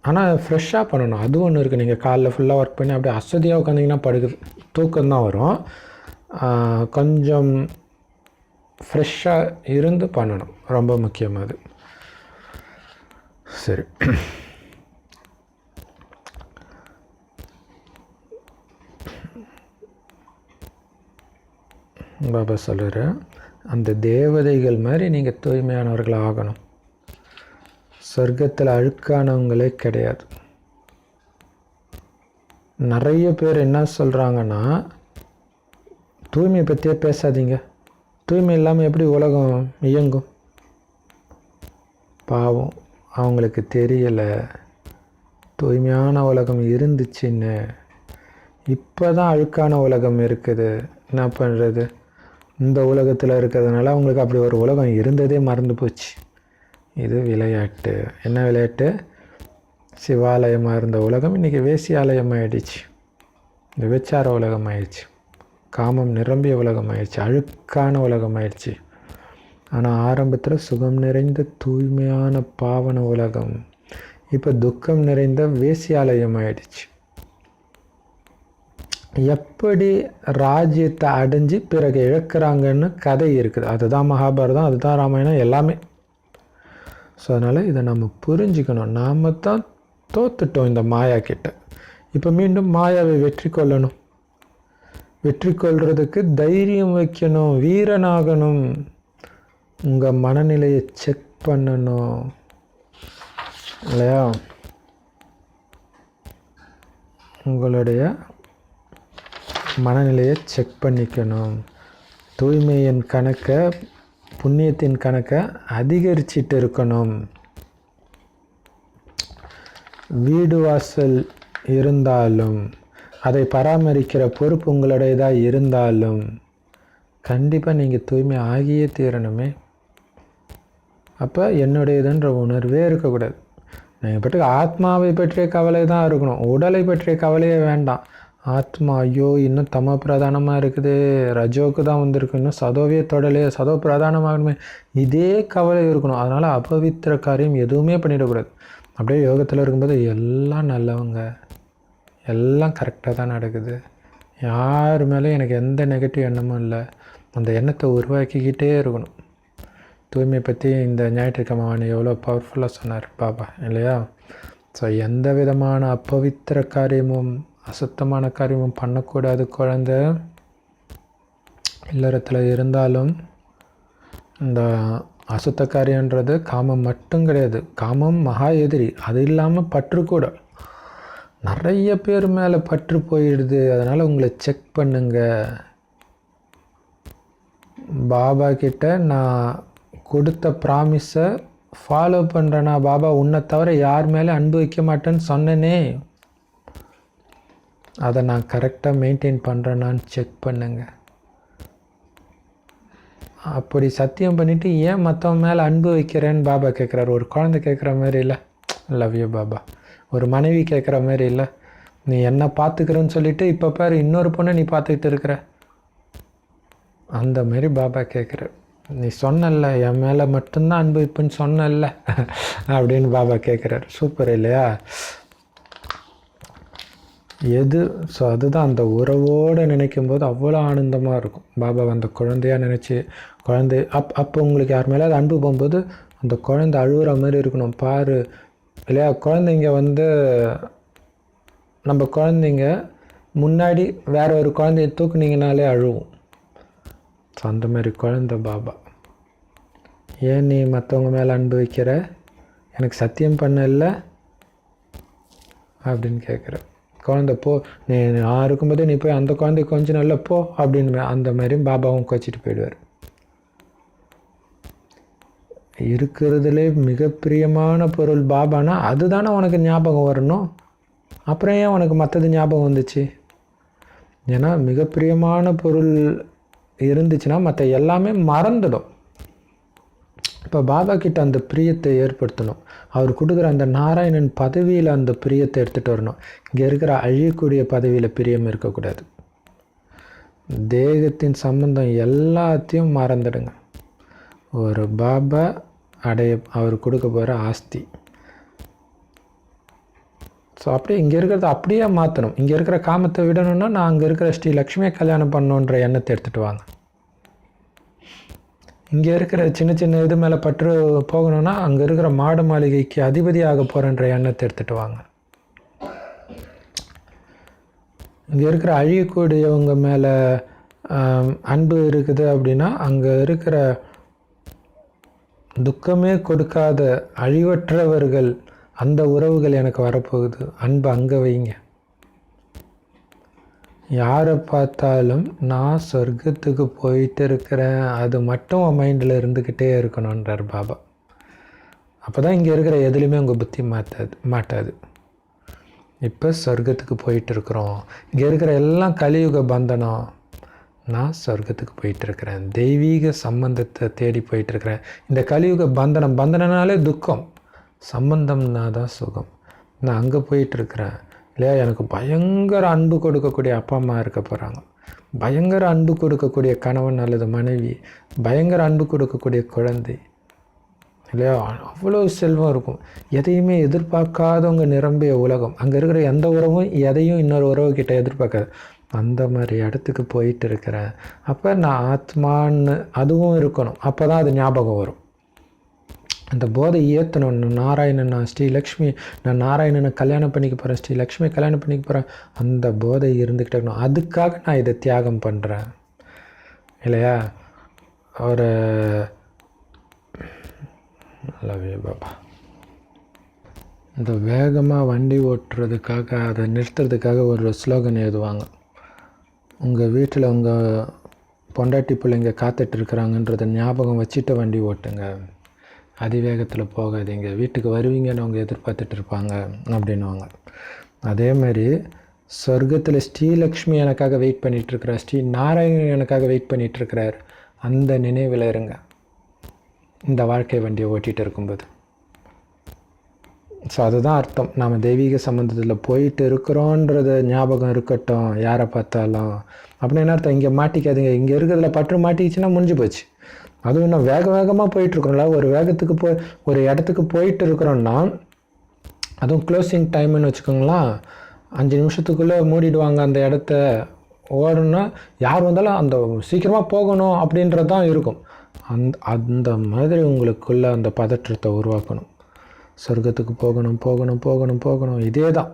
ஆனால் ஃப்ரெஷ்ஷாக பண்ணணும், அது ஒன்று இருக்குது. நீங்கள் காலைல ஃபுல்லாக ஒர்க் பண்ணி அப்படியே அசதியாக உட்காந்திங்கன்னா தூக்கம்தான் வரும். கொஞ்சம் ஃப்ரெஷ்ஷாக இருந்து பண்ணணும், ரொம்ப முக்கியம் அது. சரி, பாபா சொல்லுற அந்த தேவதைகள் மாதிரி நீங்கள் தூய்மையானவர்கள் ஆகணும். சொர்க்கத்தில் அழுக்கானவங்களே கிடையாது. நிறைய பேர் என்ன சொல்கிறாங்கன்னா, தூய்மையை பற்றியே பேசாதீங்க, தூய்மை இல்லாமல் எப்படி உலகம் இயங்கும். பாவம், அவங்களுக்கு தெரியலை தூய்மையான உலகம் இருந்துச்சுன்னு. இப்போ தான் அழுக்கான உலகம் இருக்குது. என்ன பண்ணுறது, இந்த உலகத்தில் இருக்கிறதுனால அவங்களுக்கு அப்படி ஒரு உலகம் இருந்ததே மறந்து போச்சு. இது விளையாட்டு. என்ன விளையாட்டு? சிவாலயமாக இருந்த உலகம் இன்றைக்கி வேசியாலயம் ஆயிடுச்சு, விபச்சார உலகம் ஆயிடுச்சு, காமம் நிரம்பிய உலகம் ஆயிடுச்சு, அழுக்கான உலகம் ஆயிடுச்சு. ஆனால் ஆரம்பத்தில் சுகம் நிறைந்த தூய்மையான பாவன உலகம் இப்போ துக்கம் நிறைந்த வேசியாலயம் ஆயிடுச்சு. எப்படி ராஜ்யத்தை அடைஞ்சு பிறகு இழக்கிறாங்கன்னு கதை இருக்குது. அதுதான் மகாபாரதம், அதுதான் ராமாயணம், எல்லாமே. ஸோ அதனால் இதை நம்ம புரிஞ்சுக்கணும். நாம் தான் தோத்துட்டோம் இந்த மாயா கிட்ட. இப்போ மீண்டும் மாயாவை வெற்றி கொள்ளணும். வெற்றி கொள்றதுக்கு தைரியம் வைக்கணும், வீரனாகணும். உங்கள் மனநிலையை செக் பண்ணணும் இல்லையா? உங்களுடைய மனநிலையை செக் பண்ணிக்கணும். தூய்மையின் கணக்கை, புண்ணியத்தின் கணக்கை அதிகரிச்சிட்டு இருக்கணும். வீடு வாசல் இருந்தாலும் அதை பராமரிக்கிற பொறுப்பு உங்களுடையதாக இருந்தாலும் கண்டிப்பாக நீங்கள் தூய்மை ஆகியே தீரணுமே. அப்போ என்னுடையதுன்ற உணர்வே இருக்கக்கூடாது. நீங்கள் பற்றி ஆத்மாவை பற்றிய கவலை தான் இருக்கணும், உடலை பற்றிய கவலையே வேண்டாம். ஆத்மா ஐயோ இன்னும் தம பிரதானமாக இருக்குது, ரஜோக்கு தான் வந்திருக்கு, இன்னும் சதோவே தொடலையே, சதோ பிரதானமாகணுமே, இதே கவலை இருக்கணும். அதனால் அபவித்திர காரியம் எதுவுமே பண்ணிடக்கூடாது. அப்படியே யோகத்தில் இருக்கும்போது எல்லாம் நல்லவங்க, எல்லாம் கரெக்டாக தான் நடக்குது, யார் மேலே எனக்கு எந்த நெகட்டிவ் எண்ணமும் இல்லை, அந்த எண்ணத்தை உருவாக்கிக்கிட்டே இருக்கணும். தூய்மை பற்றி இந்த ஞாயிற்றுக்கிழமை எவ்வளோ பவர்ஃபுல்லாக சொன்னார் பாபா இல்லையா? ஸோ எந்த விதமான அப்பவித்திர காரியமும் அசுத்தமான காரியமும் பண்ணக்கூடாது. குழந்தை இல்லறத்தில் இருந்தாலும் இந்த அசுத்த காரியன்றது காமம் மட்டும் கிடையாது, காமம் மகா எதிரி. அது இல்லாமல் பற்று கூட நிறைய பேர் மேலே பற்று போயிடுது. அதனால் உங்களை செக் பண்ணுங்க. பாபா கிட்ட நான் கொடுத்த ப்ராமிஸை ஃபாலோ பண்ணுறேன்னா, பாபா உன்னை தவிர யார் மேலே அன்பு வைக்க மாட்டேன்னு சொன்னேனே, அதை நான் கரெக்டாக மெயின்டைன் பண்ணுறேன்னான்னு செக் பண்ணுங்க. அப்படி சத்தியம் பண்ணிவிட்டு ஏன் மற்றவங்க மேலே அன்பு வைக்கிறேன்னு பாபா கேட்குறாரு. ஒரு குழந்தை கேட்குற மாதிரி இல்லை, லவ் யூ பாபா. ஒரு மனைவி கேட்குற மாதிரி இல்லை, நீ என்ன பார்த்துக்கிறேன்னு சொல்லிவிட்டு இப்போ பாரு இன்னொரு பொண்ணை நீ பார்த்துக்கிட்டு இருக்கிற, அந்த மாதிரி பாபா கேட்குற. நீ சொன்னல என் மேலே மட்டும்தான் அன்பு இப்போன்னு சொன்னல அப்படின்னு பாபா கேட்குறாரு. சூப்பர் இல்லையா? ஸோ அதுதான் அந்த உறவோடு நினைக்கும் போது அவ்வளோ ஆனந்தமாக இருக்கும். பாபா அந்த குழந்தையாக நினச்சி குழந்தை அப்போ உங்களுக்கு யார் மேலே அது அன்பு போகும்போது அந்த குழந்தை அழுகிற மாதிரி இருக்கணும். பாரு இல்லையா? குழந்தைங்க நம்ம குழந்தைங்க முன்னாடி வேற ஒரு குழந்தைய தூக்குனீங்கனாலே அழுவும். ஸோ அந்த மாதிரி குழந்தை பாபா. ஏன் நீ மற்றவங்க மேலே அன்பு வைக்கிற, எனக்கு சத்தியம் பண்ண இல்லை அப்படின்னு கேட்குற குழந்தை. போ, நீ நான் இருக்கும்போதே நீ போய் அந்த குழந்தை கொஞ்சம் நல்லா போ அப்படின்னு அந்த மாதிரியும் பாபாவும் கோச்சிட்டு போயிடுவார். இருக்கிறதுலே மிக பிரியமான பொருள் பாபானா அதுதானே உனக்கு ஞாபகம் வரணும். அப்புறம் ஏன் உனக்கு மற்றது ஞாபகம் வந்துச்சு? ஏன்னா மிக பிரியமான பொருள் இருந்துச்சுன்னா மற்ற எல்லாமே மறந்துடும். இப்போ பாபா கிட்ட அந்த பிரியத்தை ஏற்படுத்தணும். அவர் கொடுக்குற அந்த நாராயணன் பதவியில் அந்த பிரியத்தை எடுத்துகிட்டு வரணும். இங்கே இருக்கிற அழியக்கூடிய பதவியில் பிரியம் இருக்கக்கூடாது. தேகத்தின் சம்பந்தம் எல்லாத்தையும் மறந்துடுங்க. ஒரு பாபா அவர் கொடுக்க போகிற ஆஸ்தி. ஸோ அப்படியே இங்கே இருக்கிறத அப்படியே மாற்றணும். இங்கே இருக்கிற காமத்தை விடணும்னா நான் அங்கே இருக்கிற ஸ்ரீ லக்ஷ்மியை கல்யாணம் பண்ணணுன்ற எண்ணத்தை எடுத்துகிட்டு வாங்க. இங்கே இருக்கிற சின்ன சின்ன இது மேலே பற்று போகணும்னா அங்கே இருக்கிற மாடு மாளிகைக்கு அதிபதியாக போகிறன்ற எண்ணத்தை எடுத்துகிட்டு வாங்க. இங்கே இருக்கிற அழியக்கூடியவங்க மேலே அன்பு இருக்குது அப்படின்னா அங்கே இருக்கிற துக்கமே கொடுக்காத அழிவற்றவர்கள் அந்த உறவுகள் எனக்கு வரப்போகுது. அன்பு அங்கே வைங்க. யாரை பார்த்தாலும் நான் சொர்க்கத்துக்கு போயிட்டு இருக்கிறேன், அது மட்டும் உன் மைண்டில் இருந்துக்கிட்டே இருக்கணுன்றார் பாபா. அப்போ தான் இங்கே இருக்கிற எதுலேயுமே உங்கள் புத்தி மாட்டாது. இப்போ சொர்க்கத்துக்கு போயிட்டு இருக்கிறோம். இங்கே இருக்கிற எல்லாம் கலியுக பந்தனம். நான் சொர்க்கத்துக்கு போயிட்டுருக்கிறேன், தெய்வீக சம்பந்தத்தை தேடி போயிட்டுருக்கிறேன். இந்த கலியுக பந்தனனாலே துக்கம், சம்பந்தம்னா தான் சுகம். நான் அங்கே போயிட்டுருக்கிறேன் இல்லையா? எனக்கு பயங்கர அன்பு கொடுக்கக்கூடிய அப்பா அம்மா இருக்க போகிறாங்க, பயங்கர அன்பு கொடுக்கக்கூடிய கணவன் அல்லது மனைவி, பயங்கர அன்பு கொடுக்கக்கூடிய குழந்தை இல்லையா? அவ்வளோ செல்வம் இருக்கும். எதையுமே எதிர்பார்க்காதவங்க நிரம்பிய உலகம். அங்கே இருக்கிற எந்த உறவும் எதையும் இன்னொரு உறவுக்கிட்ட எதிர்பார்க்காது. அந்த மாதிரி இடத்துக்கு போயிட்டு இருக்கிறேன். அப்போ நான் ஆத்மான்னு அதுவும் இருக்கணும். அப்போ தான் அது ஞாபகம் வரும். அந்த போதை ஏற்றணும். நாராயணன், நான் ஸ்ரீலக்ஷ்மி, நான் நாராயணனை கல்யாணம் பண்ணிக்க போகிறேன், ஸ்ரீலக்ஷ்மி கல்யாணம் பண்ணிக்க போகிறேன், அந்த போதை இருந்துக்கிட்டே இருக்கணும். அதுக்காக நான் இதை தியாகம் பண்ணுறேன் இல்லையா? ஒரு பாபா இந்த வேகமாக வண்டி ஓட்டுறதுக்காக அதை நிறுத்துறதுக்காக ஒரு ஸ்லோகன் எழுதுவாங்க. உங்கள் வீட்டில் உங்கள் பொண்டாட்டி பிள்ளைங்க காத்துட்டு இருக்கிறாங்கன்றதை ஞாபகம் வச்சுட்டு வண்டி ஓட்டுங்க, அதிவேகத்தில் போகாதீங்க, வீட்டுக்கு வருவீங்கன்னு அவங்க எதிர்பார்த்துட்டு இருப்பாங்க அப்படின்வாங்க. அதே மாதிரி சொர்க்கத்தில் ஸ்ரீலக்ஷ்மி எனக்காக வெயிட் பண்ணிகிட்ருக்கிறார், ஸ்ரீ நாராயணன் எனக்காக வெயிட் பண்ணிகிட்ருக்கிறார். அந்த நினைவில் இருங்க இந்த வாழ்க்கை வண்டியை ஓட்டிகிட்டு இருக்கும்போது. ஸோ அதுதான் அர்த்தம். நாம் தெய்வீக சம்பந்தத்தில் போயிட்டு இருக்கிறோன்றது ஞாபகம் இருக்கட்டும் யாரை பார்த்தாலும். அப்படின்னு அர்த்தம், இங்கே மாட்டிக்காதீங்க. இங்கே இருக்கிறதுல பற்று மாட்டிக்கிச்சுன்னா முடிஞ்சு போச்சு. அதுவும் இன்னும் வேகமாக போயிட்டுருக்கோம்ல, ஒரு வேகத்துக்கு ஒரு இடத்துக்கு போயிட்டு இருக்கிறோன்னா, அதுவும் க்ளோசிங் டைம்னு வச்சுக்கோங்களேன், 5 நிமிஷத்துக்குள்ளே மூடிடுவாங்க அந்த இடத்த. ஓடணுன்னா யார் வந்தாலும் அந்த சீக்கிரமாக போகணும் அப்படின்றது தான் இருக்கும். அந்த மாதிரி உங்களுக்குள்ளே அந்த பதற்றத்தை உருவாக்கணும். சொர்க்கத்துக்கு போகணும் போகணும் போகணும் போகணும், இதே தான்.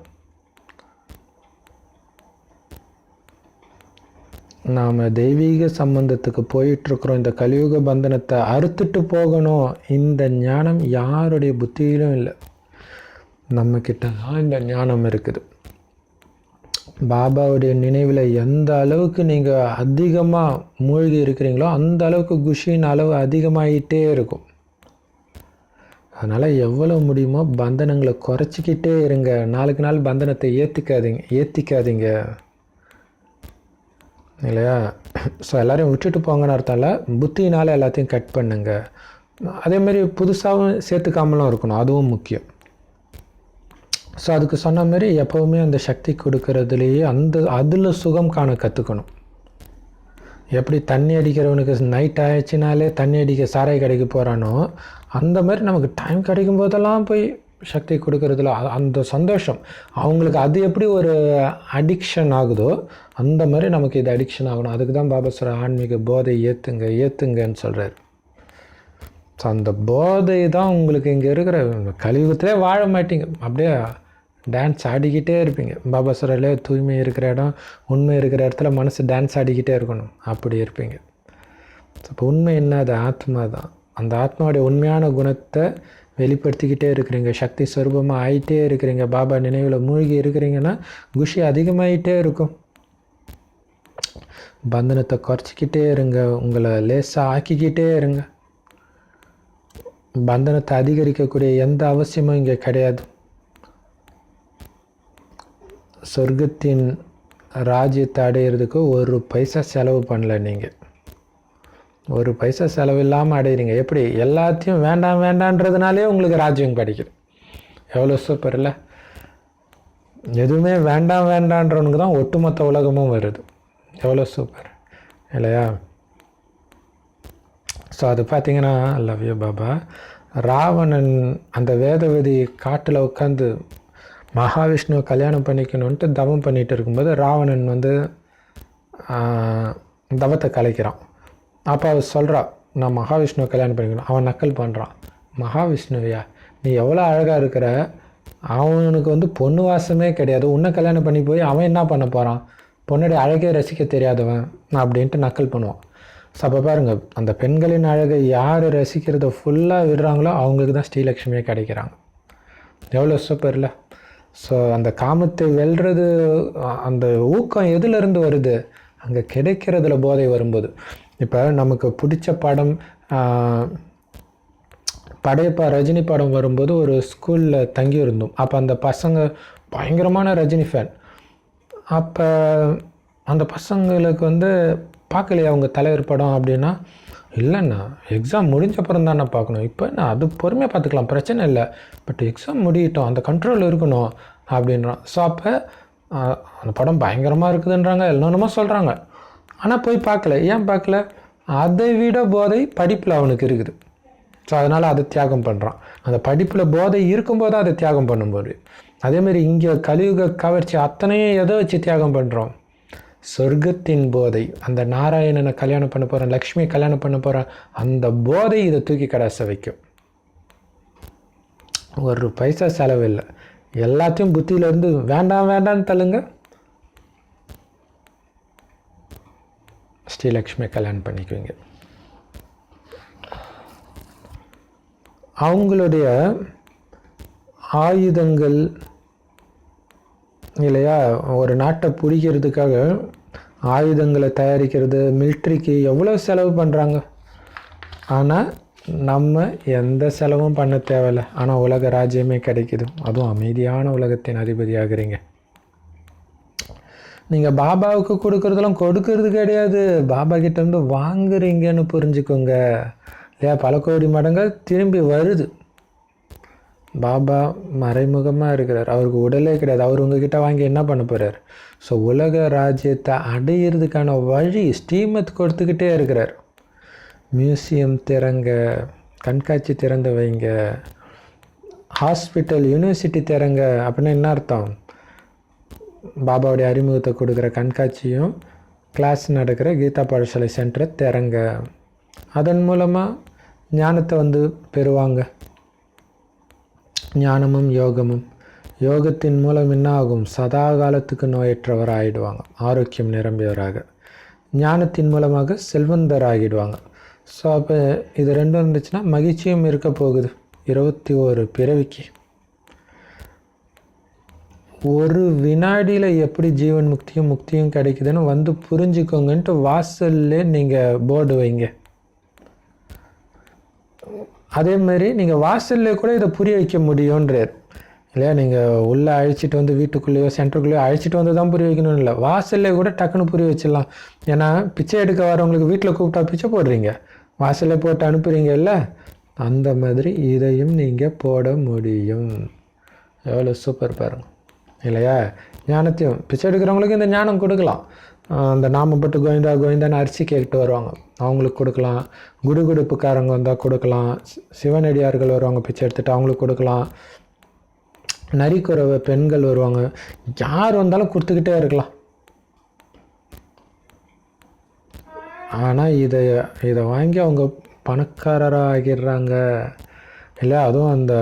நாம் தெய்வீக சம்பந்தத்துக்கு போயிட்டுருக்குறோம். இந்த கலியுக பந்தனத்தை அறுத்துட்டு போகணும். இந்த ஞானம் யாருடைய புத்தியிலும் இல்லை, நம்மக்கிட்ட தான் இந்த ஞானம் இருக்குது. பாபாவுடைய நினைவில் எந்த அளவுக்கு நீங்கள் அதிகமாக மூழ்கி இருக்கிறீங்களோ அந்த அளவுக்கு குஷின் அளவு அதிகமாகிட்டே இருக்கும். அதனால் எவ்வளோ முடியுமோ பந்தனங்களை குறைச்சிக்கிட்டே இருங்க. நாளுக்கு நாள் பந்தனத்தை ஏற்றிக்காதீங்க இல்லையா? ஸோ எல்லோரையும் விட்டுட்டு போங்கன்னு அர்த்தம் இல்லை, புத்தினால் எல்லாத்தையும் கட் பண்ணுங்க. அதேமாரி புதுசாகவும் சேர்த்துக்காமலும் இருக்கணும், அதுவும் முக்கியம். ஸோ அதுக்கு சொன்ன மாதிரி எப்போவுமே அந்த சக்தி கொடுக்கறதுலேயே அதில் சுகம் காண கற்றுக்கணும். எப்படி தண்ணி அடிக்கிறவனுக்கு நைட் ஆயிடுச்சுனாலே தண்ணி அடிக்க சாராய கடைக்கு போகிறானோ, அந்த மாதிரி நமக்கு டைம் கிடைக்கும் போதெல்லாம் போய் சக்தி கொடுக்கறதுல அந்த சந்தோஷம் அவங்களுக்கு அது எப்படி ஒரு அடிக்ஷன் ஆகுதோ அந்த மாதிரி நமக்கு இது அடிக்ஷன் ஆகணும். அதுக்கு தான் பாபா சொல்கிற ஆன்மீக போதை ஏற்றுங்கன்னு சொல்கிறார். ஸோ அந்த போதை தான் உங்களுக்கு இங்கே இருக்கிற கலியுகத்திலே வாழ மாட்டீங்க, அப்படியே டான்ஸ் ஆடிக்கிட்டே இருப்பீங்க. பாபா சொல்கிறே தூய்மை இருக்கிற இடம், உண்மை இருக்கிற இடத்துல மனசு டான்ஸ் ஆடிக்கிட்டே இருக்கணும், அப்படி இருப்பீங்க. இப்போ உண்மை என்ன? அது ஆத்மா தான். அந்த ஆத்மாவுடைய உண்மையான குணத்தை வெளிப்படுத்திக்கிட்டே இருக்கிறீங்க, சக்தி ஸ்வரூபமாக ஆகிட்டே இருக்கிறீங்க, பாபா நினைவில் மூழ்கி இருக்கிறீங்கன்னா குஷி அதிகமாகிட்டே இருக்கும். பந்தனத்தை குறைச்சிக்கிட்டே இருங்க, உங்களை லேசாக ஆக்கிக்கிட்டே இருங்க. பந்தனத்தை அதிகரிக்கக்கூடிய எந்த அவசியமும் இங்கே கிடையாது. சொர்க்கத்தின் ராஜ்யத்தை அடையிறதுக்கு ஒரு பைசா செலவு பண்ணல. நீங்கள் ஒரு பைசா செலவு இல்லாமல் அடையிறீங்க. எப்படி? எல்லாத்தையும் வேண்டான்றதுனாலே உங்களுக்கு ராஜ்யம் கிடைக்குது. எவ்வளோ சூப்பர் இல்லை? எதுவுமே வேண்டான்றவனுக்கு தான் ஒட்டுமொத்த உலகமும் வருது. எவ்வளோ சூப்பர் இல்லையா? ஸோ அது பார்த்தீங்கன்னா, லவ் யூ பாபா. ராவணன் அந்த வேதவதி காட்டில் உட்காந்து மகாவிஷ்ணுவை கல்யாணம் பண்ணிக்கணுன்ட்டு தவம் பண்ணிகிட்டு இருக்கும்போது ராவணன் தவத்தை கலைக்கிறான். அப்போ அவர் சொல்கிறா, நான் மகாவிஷ்ணுவை கல்யாணம் பண்ணிக்கணும். அவன் நக்கல் பண்ணுறான். மகாவிஷ்ணுவையா? நீ எவ்வளோ அழகாக இருக்கிற, அவனுக்கு பொண்ணு வாசமே கிடையாது, உன்னை கல்யாணம் பண்ணி போய் அவன் என்ன பண்ண போகிறான்? பொண்ணுடைய அழகே ரசிக்க தெரியாதவன் அப்படின்ட்டு நக்கல் பண்ணுவான். ஸோ அப்போ பாருங்கள், அந்த பெண்களின் அழகை யார் ரசிக்கிறத ஃபுல்லாக விடுறாங்களோ அவங்களுக்கு தான் ஸ்ரீலக்ஷ்மியே கிடைக்கிறாங்க. எவ்வளோ சூப்பர் இல்லை? ஸோ அந்த காமத்தை வெல்றது, அந்த ஊக்கம் எதுலேருந்து வருது? அங்கே கிடைக்கிறதுல போதை வரும்போது. இப்போ நமக்கு பிடிச்ச படம் படையப்பா ரஜினி படம் வரும்போது ஒரு ஸ்கூலில் தங்கி இருந்தோம். அப்போ அந்த பசங்க பயங்கரமான ரஜினி ஃபேன். அப்போ அந்த பசங்களுக்கு பார்க்கலையா அவங்க தலைவர் படம் அப்படின்னா, இல்லைண்ணா எக்ஸாம் முடிஞ்ச அப்புறம் தானே பார்க்கணும், இப்போ நான் அது பொறுமையாக பார்த்துக்கலாம், பிரச்சனை இல்லை, பட் எக்ஸாம் முடியட்டும், அந்த கண்ட்ரோல் இருக்கணும் அப்படின்றான். ஸோ அப்போ அந்த படம் பயங்கரமாக இருக்குதுன்றாங்க, என்னென்னமோ சொல்கிறாங்க. ஆனால் போய் பார்க்கல. ஏன் பார்க்கல? அதை விட போதை படிப்பில் அவனுக்கு இருக்குது. ஸோ அதனால் அதை தியாகம் பண்ணுறான். அந்த படிப்பில் போதை இருக்கும்போது அதை தியாகம் பண்ணும்போது. அதேமாரி இங்கே கலியுக கவர்ச்சி அத்தனையும் எதை வச்சு தியாகம் பண்ணுறோம்? சொர்க்கத்தின் போதை. அந்த நாராயணனை கல்யாணம் பண்ண போகிறேன், லக்ஷ்மியை கல்யாணம் பண்ண போகிறேன், அந்த போதை இதை தூக்கி கடாச வைக்கும். ஒரு பைசா செலவில்லை, எல்லாத்தையும் புத்தியிலேருந்து வேண்டான்னு தள்ளுங்க, ஸ்ரீலக்ஷ்மியை கல்யாணம் பண்ணிக்குவீங்க. அவங்களுடைய ஆயுதங்கள் இல்லையா, ஒரு நாட்டை பிடிக்கிறதுக்காக ஆயுதங்களை தயாரிக்கிறது, மிலிட்ரிக்கு எவ்வளோ செலவு பண்ணுறாங்க. ஆனால் நம்ம எந்த செலவும் பண்ண தேவையில்லை, ஆனால் உலக ராஜ்யமே கிடைக்குது. அதுவும் அமைதியான உலகத்தின் அதிபதி ஆகுறீங்க. நீங்கள் பாபாவுக்கு கொடுக்குறதெல்லாம் கொடுக்கறது கிடையாது, பாபா கிட்டேருந்து வாங்குறீங்கன்னு புரிஞ்சுக்கோங்க இல்லையா. பல கோடி மடங்கள் திரும்பி வருது. பாபா மறைமுகமாக இருக்கிறார், அவருக்கு உடலே கிடையாது. அவர் உங்ககிட்ட வாங்கி என்ன பண்ண போகிறார்? ஸோ உலக ராஜ்யத்தை அடையிறதுக்கான வழி ஸ்ரீமத் கொடுத்துக்கிட்டே இருக்கிறார். மியூசியம் திறங்க, கண்காட்சி திறந்து வைங்க, ஹாஸ்பிட்டல் யூனிவர்சிட்டி திறங்க. அப்படின்னா என்ன அர்த்தம்? பாபாவுடைய அறிமுகத்தை கொடுக்குற கண்காட்சியும் கிளாஸ் நடக்கிற கீதா பாடசாலை சென்டரை திறங்க. அதன் மூலமாக ஞானத்தை பெறுவாங்க. ஞானமும் யோகமும். யோகத்தின் மூலம் என்ன ஆகும்? சதா காலத்துக்கு நோயற்றவர் ஆகிடுவாங்க, ஆரோக்கியம் நிரம்பியவராக. ஞானத்தின் மூலமாக செல்வந்தர் ஆகிடுவாங்க. ஸோ அப்போ இது ரெண்டும் இருந்துச்சுன்னா மகிழ்ச்சியும் இருக்க போகுது. 21 பிறவிக்கு ஒரு வினாடியில் எப்படி ஜீவன் முக்தியும் கிடைக்குதுன்னு புரிஞ்சுக்கோங்கன்ட்டு வாசல்லே நீங்கள் போர்டு வைங்க. அதே மாதிரி நீங்கள் வாசல்லே கூட இதை புரிய வைக்க முடியுன்றார் இல்லையா. நீங்கள் உள்ளே அழைச்சிட்டு வீட்டுக்குள்ளேயோ சென்டருக்குள்ளேயோ அழைச்சிட்டு தான் புரிய வைக்கணும்னு இல்லை, வாசல்லே கூட டக்குன்னு புரிய வச்சிடலாம். ஏன்னா பிச்சை எடுக்க வரவங்களுக்கு வீட்டில் கூப்பிட்டா பிச்சை போடுறீங்க, வாசல்லே போட்டு அனுப்புகிறீங்க இல்லை, அந்த மாதிரி இதையும் நீங்கள் போட முடியும். எவ்வளோ சூப்பர் பாருங்கள் இல்லையா. ஞானத்தையும் பிச்சை எடுக்கிறவங்களுக்கு இந்த ஞானம் கொடுக்கலாம். அந்த நாமப்பட்டு கோவிந்தான்னு அரிசி கேட்டு வருவாங்க, அவங்களுக்கு கொடுக்கலாம். குடுகுடுப்புக்காரங்க வந்தால் கொடுக்கலாம். சிவனடியார்கள் வருவாங்க பிச்சை எடுத்துகிட்டு, அவங்களுக்கு கொடுக்கலாம். நரிக்குறவை பெண்கள் வருவாங்க, யார் வந்தாலும் கொடுத்துக்கிட்டே இருக்கலாம். ஆனால் இதை வாங்கி அவங்க பணக்காரராக ஆகிடுறாங்க இல்லை. அதுவும் அந்த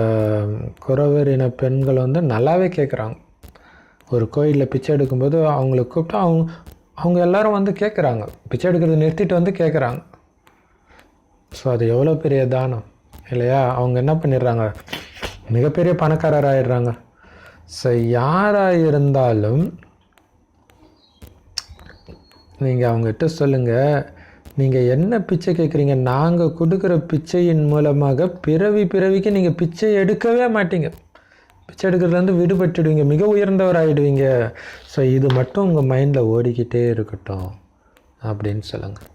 குறவரின பெண்கள் நல்லாவே கேட்குறாங்க. ஒரு கோயிலில் பிச்சை எடுக்கும்போது அவங்கள கூப்பிட்டா அவங்க எல்லோரும் கேட்குறாங்க, பிச்சை எடுக்கிறது நிறுத்திட்டு கேட்குறாங்க. ஸோ அது எவ்வளோ பெரிய தானம் இல்லையா. அவங்க என்ன பண்ணிடுறாங்க? மிகப்பெரிய பணக்காரர் ஆகிடுறாங்க. ஸோ யாராக இருந்தாலும் நீங்கள் அவங்ககிட்ட சொல்லுங்கள், நீங்கள் என்ன பிச்சை கேட்குறீங்க, நாங்கள் கொடுக்குற பிச்சையின் மூலமாக பிறவிக்கு நீங்கள் பிச்சை எடுக்கவே மாட்டீங்க, பிச்சை எடுக்கிறதுலேருந்து விடுபட்டுடுவீங்க, மிக உயர்ந்தவர் ஆகிடுவீங்க. ஸோ இது மட்டும் உங்கள் மைண்டில் ஓடிக்கிட்டே இருக்கட்டும் அப்படின்னு சொல்லுங்கள்.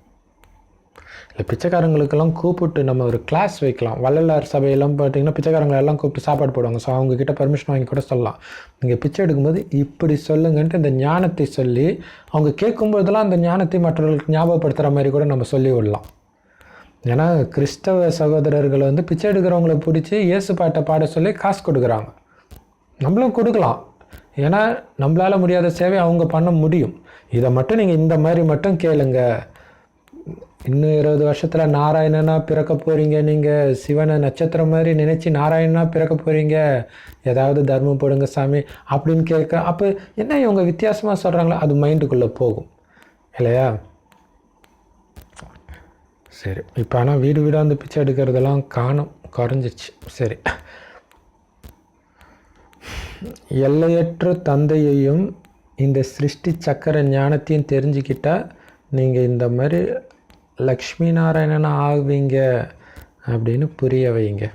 இல்லை பிச்சைக்காரங்களுக்கெல்லாம் கூப்பிட்டு நம்ம ஒரு கிளாஸ் வைக்கலாம். வள்ளலார் சபையெல்லாம் பார்த்தீங்கன்னா பிச்சைக்காரங்களை எல்லாம் கூப்பிட்டு சாப்பாடு போடுவாங்க. ஸோ அவங்கக்கிட்ட பர்மிஷன் வாங்கி கூட சொல்லலாம், நீங்கள் பிச்சை எடுக்கும்போது இப்படி சொல்லுங்கன்ட்டு இந்த ஞானத்தை சொல்லி அவங்க கேட்கும்போதெல்லாம் அந்த ஞானத்தை மற்றவர்களுக்கு ஞாபகப்படுத்துகிற மாதிரி கூட நம்ம சொல்லி விடலாம். ஏன்னா கிறிஸ்தவ சகோதரர்கள் பிச்சை எடுக்கிறவங்கள பிடிச்சி இயேசு பாட்டை பாட சொல்லி காசு கொடுக்குறாங்க. நம்மளும் கொடுக்கலாம், ஏன்னா நம்மளால் முடியாத சேவை அவங்க பண்ண முடியும். இதை மட்டும் நீங்கள் இந்த மாதிரி மட்டும் கேளுங்க. இன்னும் 20 வருஷத்தில் நாராயணனா பிறக்க போகிறீங்க, நீங்கள் சிவனை நட்சத்திரம் மாதிரி நினச்சி நாராயணனா பிறக்க போகிறீங்க, ஏதாவது தர்மம் போடுங்க சாமி அப்படின்னு கேட்க. அப்போ என்ன இவங்க வித்தியாசமாக சொல்கிறாங்களோ அது மைண்டுக்குள்ளே போகும் இல்லையா. சரி, இப்போ ஆனால் வீடாக பிச்சை எடுக்கிறதெல்லாம் காணும், குறைஞ்சிச்சு. சரி, எல்லையற்ற தந்தையையும் இந்த சிருஷ்டி சக்கர ஞானத்தையும் தெரிஞ்சுக்கிட்டால் நீங்கள் இந்த மாதிரி லக்ஷ்மி நாராயணன் ஆகுவீங்க அப்படின்னு புரிய வைங்க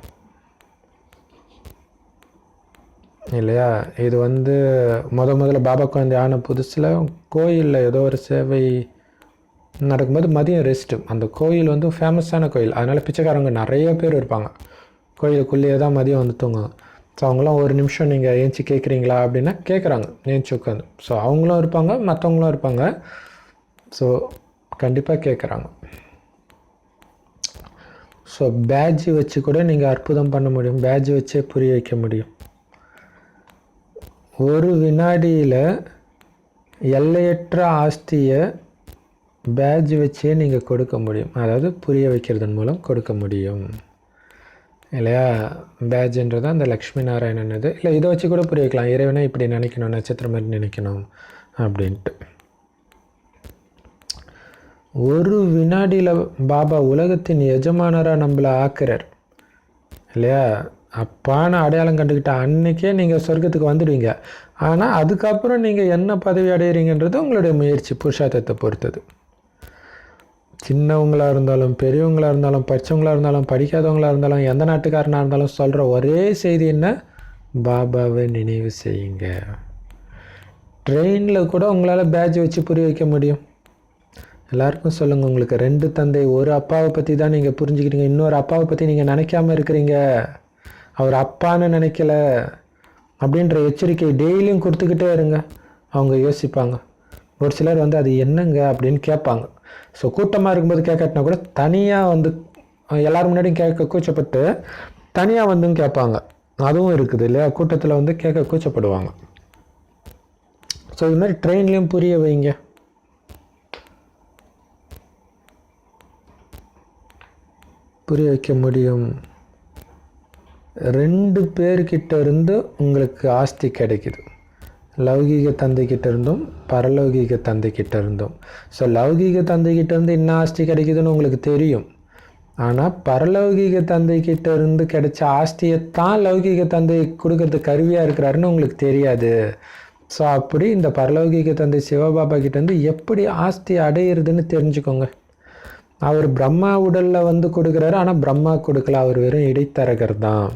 இல்லையா. இது முதல்ல பாபா குழந்தை ஆன புதுசில் கோயிலில் ஏதோ ஒரு சேவை நடக்கும்போது மதியம் ரெஸ்ட்டு. அந்த கோயில் ஃபேமஸான கோயில், அதனால் பிச்சைக்காரங்க நிறைய பேர் இருப்பாங்க. கோயிலுக்குள்ளேயே தான் மதியம் தூங்குவாங்க. ஸோ அவங்களாம் ஒரு நிமிஷம் நீங்கள் ஏஞ்சி கேட்குறீங்களா அப்படின்னா கேட்குறாங்க, ஏஞ்சி உட்காந்து. ஸோ அவங்களும் இருப்பாங்க, மற்றவங்களும் இருப்பாங்க. ஸோ கண்டிப்பாக கேட்குறாங்க. ஸோ பேட்ஜ் வச்சு கூட நீங்கள் அற்புதம் பண்ண முடியும், பேட்ஜ் வச்சே புரிய வைக்க முடியும். ஒரு வினாடியில் எல்லையற்ற ஆஸ்தியை பேட்ஜ் வச்சே நீங்கள் கொடுக்க முடியும், அதாவது புரிய வைக்கிறதன் மூலம் கொடுக்க முடியும் இல்லையா. பேட்ஜுன்றது அந்த லக்ஷ்மி நாராயணன் இது இல்லை, இதை வச்சு கூட புரிய வைக்கலாம். இறைவனை இப்படி நினைக்கணும், நட்சத்திரம் மாதிரி நினைக்கணும் அப்படின்ட்டு. ஒரு வினாடியில் பாபா உலகத்தின் எஜமானராக நம்மளை ஆக்குறார் இல்லையா. அப்பான அடையாளம் கண்டுக்கிட்ட அன்றைக்கே நீங்கள் சொர்க்கத்துக்கு வந்துடுவீங்க. ஆனால் அதுக்கப்புறம் நீங்கள் என்ன பதவி அடையிறீங்கன்றது உங்களுடைய முயற்சி, புருஷார்த்தத்தை பொறுத்தது. சின்னவங்களாக இருந்தாலும் பெரியவங்களாக இருந்தாலும் படித்தவங்களாக இருந்தாலும் படிக்காதவங்களாக இருந்தாலும் எந்த நாட்டுக்காரனாக இருந்தாலும் சொல்கிற ஒரே செய்தி என்ன? பாபாவை நினைவு செய்யுங்க. ட்ரெயினில் கூட உங்களால் பேட்ச் வச்சு புரிய வைக்க முடியும். எல்லாருக்கும் சொல்லுங்கள், உங்களுக்கு 2 தந்தை, ஒரு அப்பாவை பற்றி தான் நீங்கள் புரிஞ்சுக்கிட்டீங்க, இன்னொரு அப்பாவை பற்றி நீங்கள் நினைக்காம இருக்கிறீங்க. அவர் அப்பான்னு நினைக்கல அப்படின்ற எச்சரிக்கை டெய்லியும் கொடுத்துக்கிட்டே இருங்க. அவங்க யோசிப்பாங்க. ஒரு சிலர் வந்து அது என்னங்க அப்படின்னு கேட்பாங்க. ஸோ கூட்டமாக இருக்கும்போது கேட்கட்டினா கூட தனியாக வந்து எல்லோரும் முன்னாடியும் கேட்க கூச்சப்பட்டு தனியாக வந்தும் கேட்பாங்க. அதுவும் இருக்குது இல்லையா, கூட்டத்தில் வந்து கேட்க கூச்சப்படுவாங்க. ஸோ இது மாதிரி ட்ரெயின்லேயும் புரிய வைங்க. புரிய வைக்க முடியும். 2 பேர்கிட்ட இருந்து உங்களுக்கு ஆஸ்தி கிடைக்குது. லௌகீக தந்தைக்கிட்ட இருந்தும் பரலௌகீக தந்தைக்கிட்ட இருந்தும். ஸோ லௌகீக தந்தைக்கிட்ட இருந்து என்ன ஆஸ்தி கிடைக்குதுன்னு உங்களுக்கு தெரியும். ஆனால் பரலௌகீக தந்தைக்கிட்ட இருந்து கிடைச்ச ஆஸ்தியை தான் லௌகீக தந்தை கொடுக்கறதுக்கு கருவியாக இருக்கிறாருன்னு உங்களுக்கு தெரியாது. ஸோ அப்படி இந்த பரலௌகீக தந்தை சிவபாபா கிட்டேருந்து எப்படி ஆஸ்தி அடையிறதுன்னு தெரிஞ்சுக்கோங்க. அவர் பிரம்மா உடலில் வந்து கொடுக்குறாரு, ஆனால் பிரம்மா கொடுக்கல, அவர் வெறும் இடைத்தரகர் தான்.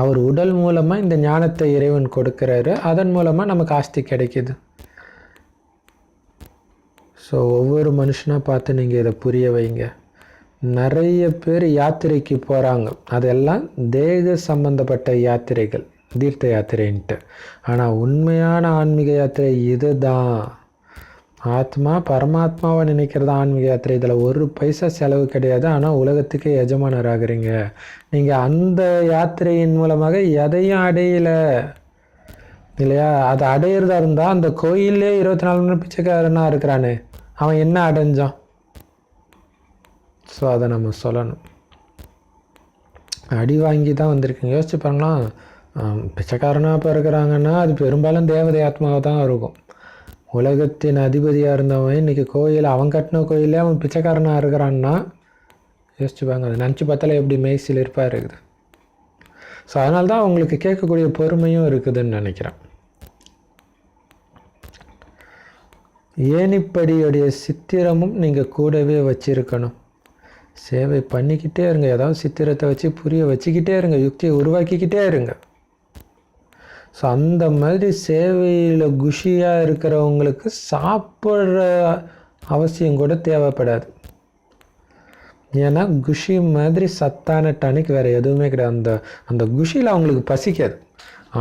அவர் உடல் மூலமாக இந்த ஞானத்தை இறைவன் கொடுக்குறாரு, அதன் மூலமாக நமக்கு ஆஸ்தி கிடைக்கிது. ஸோ ஒவ்வொரு மனுஷனாக பார்த்து நீங்கள் இதை புரிய வைங்க. நிறைய பேர் யாத்திரைக்கு போகிறாங்க, அதெல்லாம் தேக சம்பந்தப்பட்ட யாத்திரைகள், தீர்த்த யாத்திரைன்ட்டு. ஆனால் உண்மையான ஆன்மீக யாத்திரை இது தான். ஆத்மா பரமாத்மாவை நினைக்கிறது ஆன்மீக யாத்திரை. இதில் ஒரு பைசா செலவு கிடையாது, ஆனால் உலகத்துக்கே எஜமானர் ஆகுறீங்க. நீங்கள் அந்த யாத்திரையின் மூலமாக எதையும் அடையலை இல்லையா. அதை அடையிறதா இருந்தால் அந்த கோயிலே 24 மணி நேரம் பிச்சைக்காரனாக இருக்கிறானே, அவன் என்ன அடைஞ்சான்? ஸோ அதை நம்ம சொல்லணும். அடி வாங்கி தான் வந்திருக்குங்க. யோசிச்சு பாருங்களா, பிச்சைக்காரனாக இப்போ இருக்கிறாங்கன்னா அது பெரும்பாலும் தேவதை ஆத்மாவை தான் இருக்கும். உலகத்தின் அதிபதியாக இருந்தவன் இன்றைக்கி கோயில், அவன் கட்டின கோயிலே அவன் பிச்சைக்காரனாக இருக்கிறான்னா யோசிச்சுப்பாங்க. அதை நினச்சி பார்த்தாலே எப்படி மெய்சில் இருப்பாக இருக்குது. ஸோ அதனால தான் அவங்களுக்கு கேட்கக்கூடிய பொறுமையும் இருக்குதுன்னு நினைக்கிறேன். ஏணிப்படியுடைய சித்திரமும் நீங்கள் கூடவே வச்சிருக்கணும். சேவை பண்ணிக்கிட்டே இருங்க. ஏதாவது சித்திரத்தை வச்சு புரிய வச்சுக்கிட்டே இருங்க, யுக்தியை உருவாக்கிக்கிட்டே இருங்க. ஸோ அந்த மாதிரி சேவையில் குஷியாக இருக்கிறவங்களுக்கு சாப்பிட்ற அவசியம் கூட தேவைப்படாது. ஏன்னா குஷி மாதிரி சத்தான டானிக் வேறு எதுவுமே கிடையாது. அந்த குஷியில் அவங்களுக்கு பசிக்காது.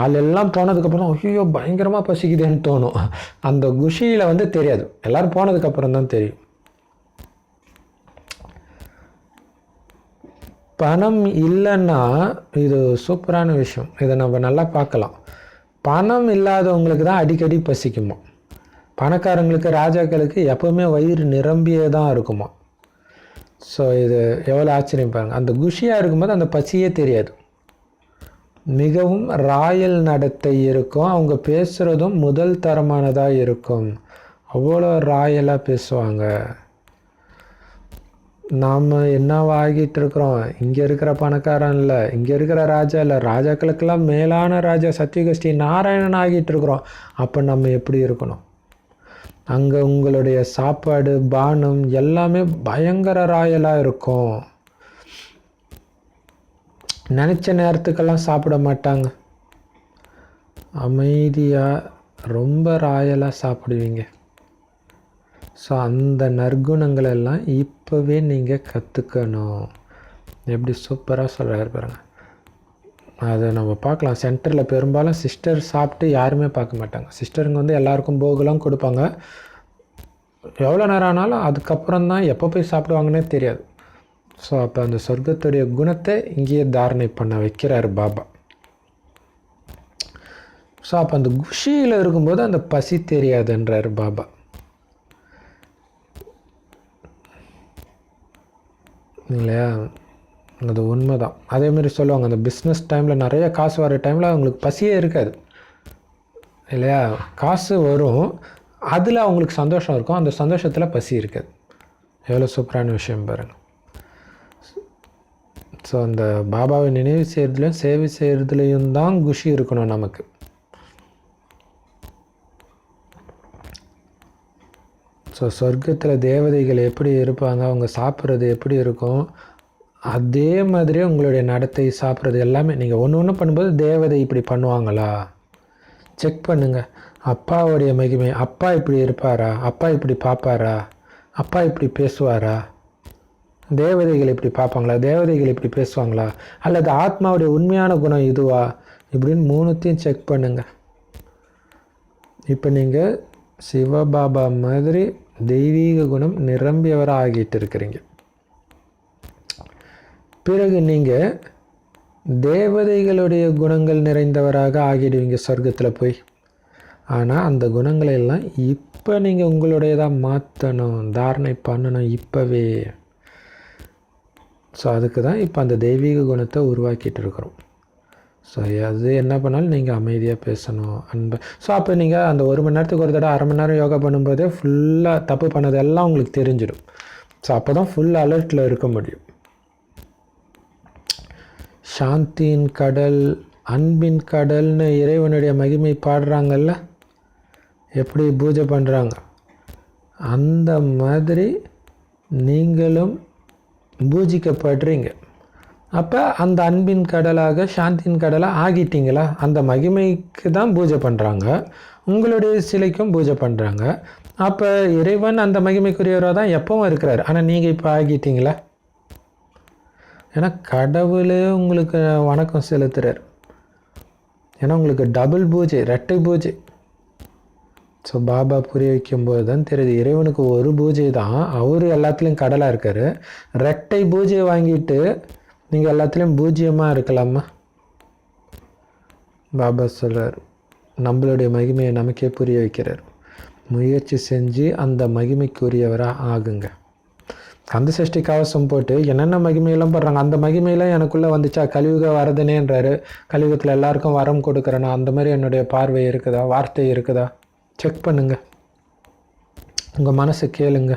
ஆள் எல்லாம் போனதுக்கப்புறம் ஐயோ பயங்கரமாக பசிக்குதுன்னு தோணும். அந்த குஷியில் வந்து தெரியாது, எல்லோரும் போனதுக்கப்புறம் தான் தெரியும். பணம் இல்லைன்னா இது சூப்பரான விஷயம், இதை நம்ம நல்லா பார்க்கலாம். பணம் இல்லாதவங்களுக்கு தான் அடிக்கடி பசிக்குமா. பணக்காரங்களுக்கு, ராஜாக்களுக்கு எப்போவுமே வயிறு நிரம்பியே தான் இருக்குமா. ஸோ இது எவ்வளோ ஆச்சரியம் பாருங்கள். அந்த குஷியாக இருக்கும்போது அந்த பசியே தெரியாது. மிகவும் ராயல் நடத்தை இருக்கும். அவங்க பேசுகிறதும் முதல் தரமானதாக இருக்கும். அவ்வளோ ராயலாக பேசுவாங்க. நாம் என்னவாகிட்டு இருக்கிறோம், இங்கே இருக்கிற பணக்காரன் இல்லை, இங்கே இருக்கிற ராஜா இல்லை, ராஜாக்களுக்கெல்லாம் மேலான ராஜா சத்யுக ஸ்ரீ நாராயணன் ஆகிட்டு இருக்கிறோம். அப்போ நம்ம எப்படி இருக்கணும்? அங்கே உங்களுடைய சாப்பாடு, பானம் எல்லாமே பயங்கர ராயலாக இருக்கும். நினச்ச நேரத்துக்கெல்லாம் சாப்பிட மாட்டாங்க. அமைதியாக ரொம்ப ராயலாக சாப்பிடுவீங்க. ஸோ அந்த நற்குணங்கள் எல்லாம் இப்போவே நீங்கள் கற்றுக்கணும். எப்படி சூப்பராக சொல்கிறாரு பாருங்க. அதை நம்ம பார்க்கலாம். சென்டரில் பெரும்பாலும் சிஸ்டர் சாப்பிட்டு யாருமே பார்க்க மாட்டாங்க. சிஸ்டருங்க வந்து எல்லாருக்கும் போகலாம் கொடுப்பாங்க. எவ்வளோ நேரம் ஆனாலும் அதுக்கப்புறம் தான் எப்போ போய் சாப்பிடுவாங்கன்னே தெரியாது. ஸோ அப்போ அந்த சொர்க்கத்துடைய குணத்தை இங்கேயே தாரணை பண்ண வைக்கிறார் பாபா. ஸோ அப்போ அந்த குஷியில் இருக்கும்போது அந்த பசி தெரியாதுன்றார் பாபா. இல்லையா, அது உண்மை தான். அதேமாரி சொல்லுவாங்க, அந்த பிஸ்னஸ் டைமில் நிறைய காசு வர டைமில் அவங்களுக்கு பசியே இருக்காது இல்லையா. காசு வரும், அதில் அவங்களுக்கு சந்தோஷம் இருக்கும், அந்த சந்தோஷத்தில் பசி இருக்காது. எவ்வளோ சூப்பரான விஷயம் பாருங்கள். ஸோ அந்த பாபாவை நினைவு செய்கிறதுலையும் சேவை செய்கிறதுலையும் தான் குஷி இருக்கணும் நமக்கு. ஸோ சொர்க்கத்தில் தேவதைகள் எப்படி இருப்பாங்க, அவங்க சாப்பிட்றது எப்படி இருக்கும், அதே மாதிரி உங்களுடைய நடத்தை, சாப்பிட்றது எல்லாமே நீங்கள் ஒன்று ஒன்று பண்ணும்போது தேவதை இப்படி பண்ணுவாங்களா செக் பண்ணுங்கள். அப்பாவுடைய மகிமை, அப்பா இப்படி இருப்பாரா, அப்பா இப்படி பார்ப்பாரா, அப்பா இப்படி பேசுவாரா, தேவதைகள் இப்படி பார்ப்பாங்களா, தேவதைகள் இப்படி பேசுவாங்களா, அல்லது ஆத்மாவுடைய உண்மையான குணம் இதுவா, இப்படின்னு மூணுத்தையும் செக் பண்ணுங்கள். இப்போ நீங்கள் சிவபாபா மாதிரி தெய்வீக குணம் நிரம்பியவராக ஆகிட்டு இருக்கிறீங்க. பிறகு நீங்கள் தேவதைகளுடைய குணங்கள் நிறைந்தவராக ஆகிடுவீங்க சொர்க்கத்தில் போய். ஆனால் அந்த குணங்களை எல்லாம் இப்போ நீங்கள் உங்களுடையதாக மாற்றணும், தாரணை பண்ணணும் இப்போவே. ஸோ அதுக்கு தான் இப்போ அந்த தெய்வீக குணத்தை உருவாக்கிட்டு இருக்கிறோம். ஸோ அது என்ன பண்ணாலும் நீங்கள் அமைதியாக பேசணும், அன்பு. ஸோ அப்போ நீங்கள் அந்த 1 மணி நேரத்துக்கு ஒரு தடவை 1/2 மணி நேரம் யோகா பண்ணும்போதே ஃபுல்லாக தப்பு பண்ணதெல்லாம் உங்களுக்கு தெரிஞ்சிடும். ஸோ அப்போ தான் ஃபுல் அலர்ட்டில் இருக்க முடியும். சாந்தியின் கடல், அன்பின் கடல்னு இறைவனுடைய மகிமை பாடுறாங்கல்ல, எப்படி பூஜை பண்ணுறாங்க, அந்த மாதிரி நீங்களும் பூஜிக்கப்படுறீங்க. அப்போ அந்த அன்பின் கடலாக சாந்தியின் கடலாக ஆகிட்டீங்களா? அந்த மகிமைக்கு தான் பூஜை பண்ணுறாங்க, உங்களுடைய சிலைக்கும் பூஜை பண்ணுறாங்க. அப்போ இறைவன் அந்த மகிமைக்குரியவராக தான் எப்பவும் இருக்கிறார். ஆனால் நீங்கள் இப்போ ஆகிட்டீங்களா? ஏன்னா கடவுளே உங்களுக்கு வணக்கம் செலுத்துகிறார். ஏன்னா உங்களுக்கு டபுள் பூஜை, ரெட்டை பூஜை. ஸோ பாபா புரிய வைக்கும்போது தான் தெரியுது, இறைவனுக்கு ஒரு பூஜை தான், அவர் எல்லாத்துலேயும் கடலாக இருக்கார். ரெட்டை பூஜையை வாங்கிட்டு நீங்கள் எல்லாத்துலேயும் பூஜ்ஜியமாக இருக்கலாமா? பாபா சொல்கிறார், நம்மளுடைய மகிமையை நமக்கே புரிய வைக்கிறார். முயற்சி செஞ்சு அந்த மகிமைக்குரியவராக ஆகுங்க. கந்த சஷ்டி கவசம் போட்டு என்னென்ன மகிமையெல்லாம் போடுறாங்க, அந்த மகிமையெல்லாம் எனக்குள்ளே வந்துச்சா, கலியுக வரதுனேன்றாரு. கலியுகத்தில் எல்லாருக்கும் வரம் கொடுக்குறேன்னா அந்த மாதிரி என்னுடைய பார்வை இருக்குதா, வார்த்தை இருக்குதா, செக் பண்ணுங்க. உங்கள் மனசை கேளுங்க,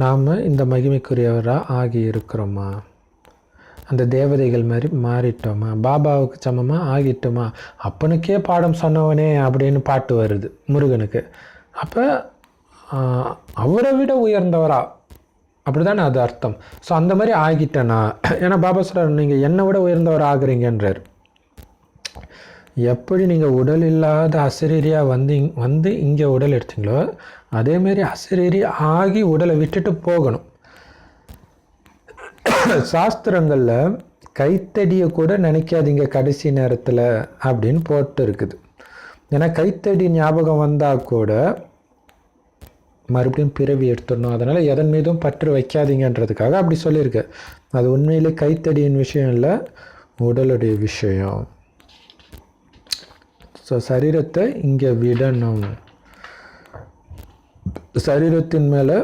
நாம் இந்த மகிமைக்குரியவராக ஆகி இருக்கிறோமா, அந்த தேவதைகள் மாதிரி மாறிட்டோமா, பாபாவுக்கு சமமாக ஆகிட்டோமா. அப்பனுக்கே பாடம் சொன்னவனே அப்படின்னு பாட்டு வருது முருகனுக்கு. அப்போ அவரை விட உயர்ந்தவரா, அப்படி தானே அது அர்த்தம். ஸோ அந்த மாதிரி ஆகிட்டேனா, ஏன்னா பாபா சொல்கிறார் நீங்கள் என்னை விட உயர்ந்தவர் ஆகுறீங்கன்றார். எப்படி நீங்கள் உடல் இல்லாத அசரீரியாக வந்து இங்கே உடல் எடுத்தீங்களோ அதேமாரி அசரீரி ஆகி உடலை விட்டுட்டு போகணும். சாஸ்திரங்களில் கைத்தடியை கூட நினைக்காதீங்க கடைசி நேரத்தில் அப்படின்னு போட்டு இருக்குது. ஏன்னா கைத்தடி ஞாபகம் வந்தால் கூட மறுபடியும் பிறவி எடுத்துடணும். அதனால் எதன் மீதும் பற்று வைக்காதீங்கன்றதுக்காக அப்படி சொல்லியிருக்கு. அது உண்மையிலே கைத்தடியின் விஷயம் இல்லை, உடலுடைய விஷயம். ஸோ சரீரத்தை இங்கே விடணும். சரீரத்தின் மேலே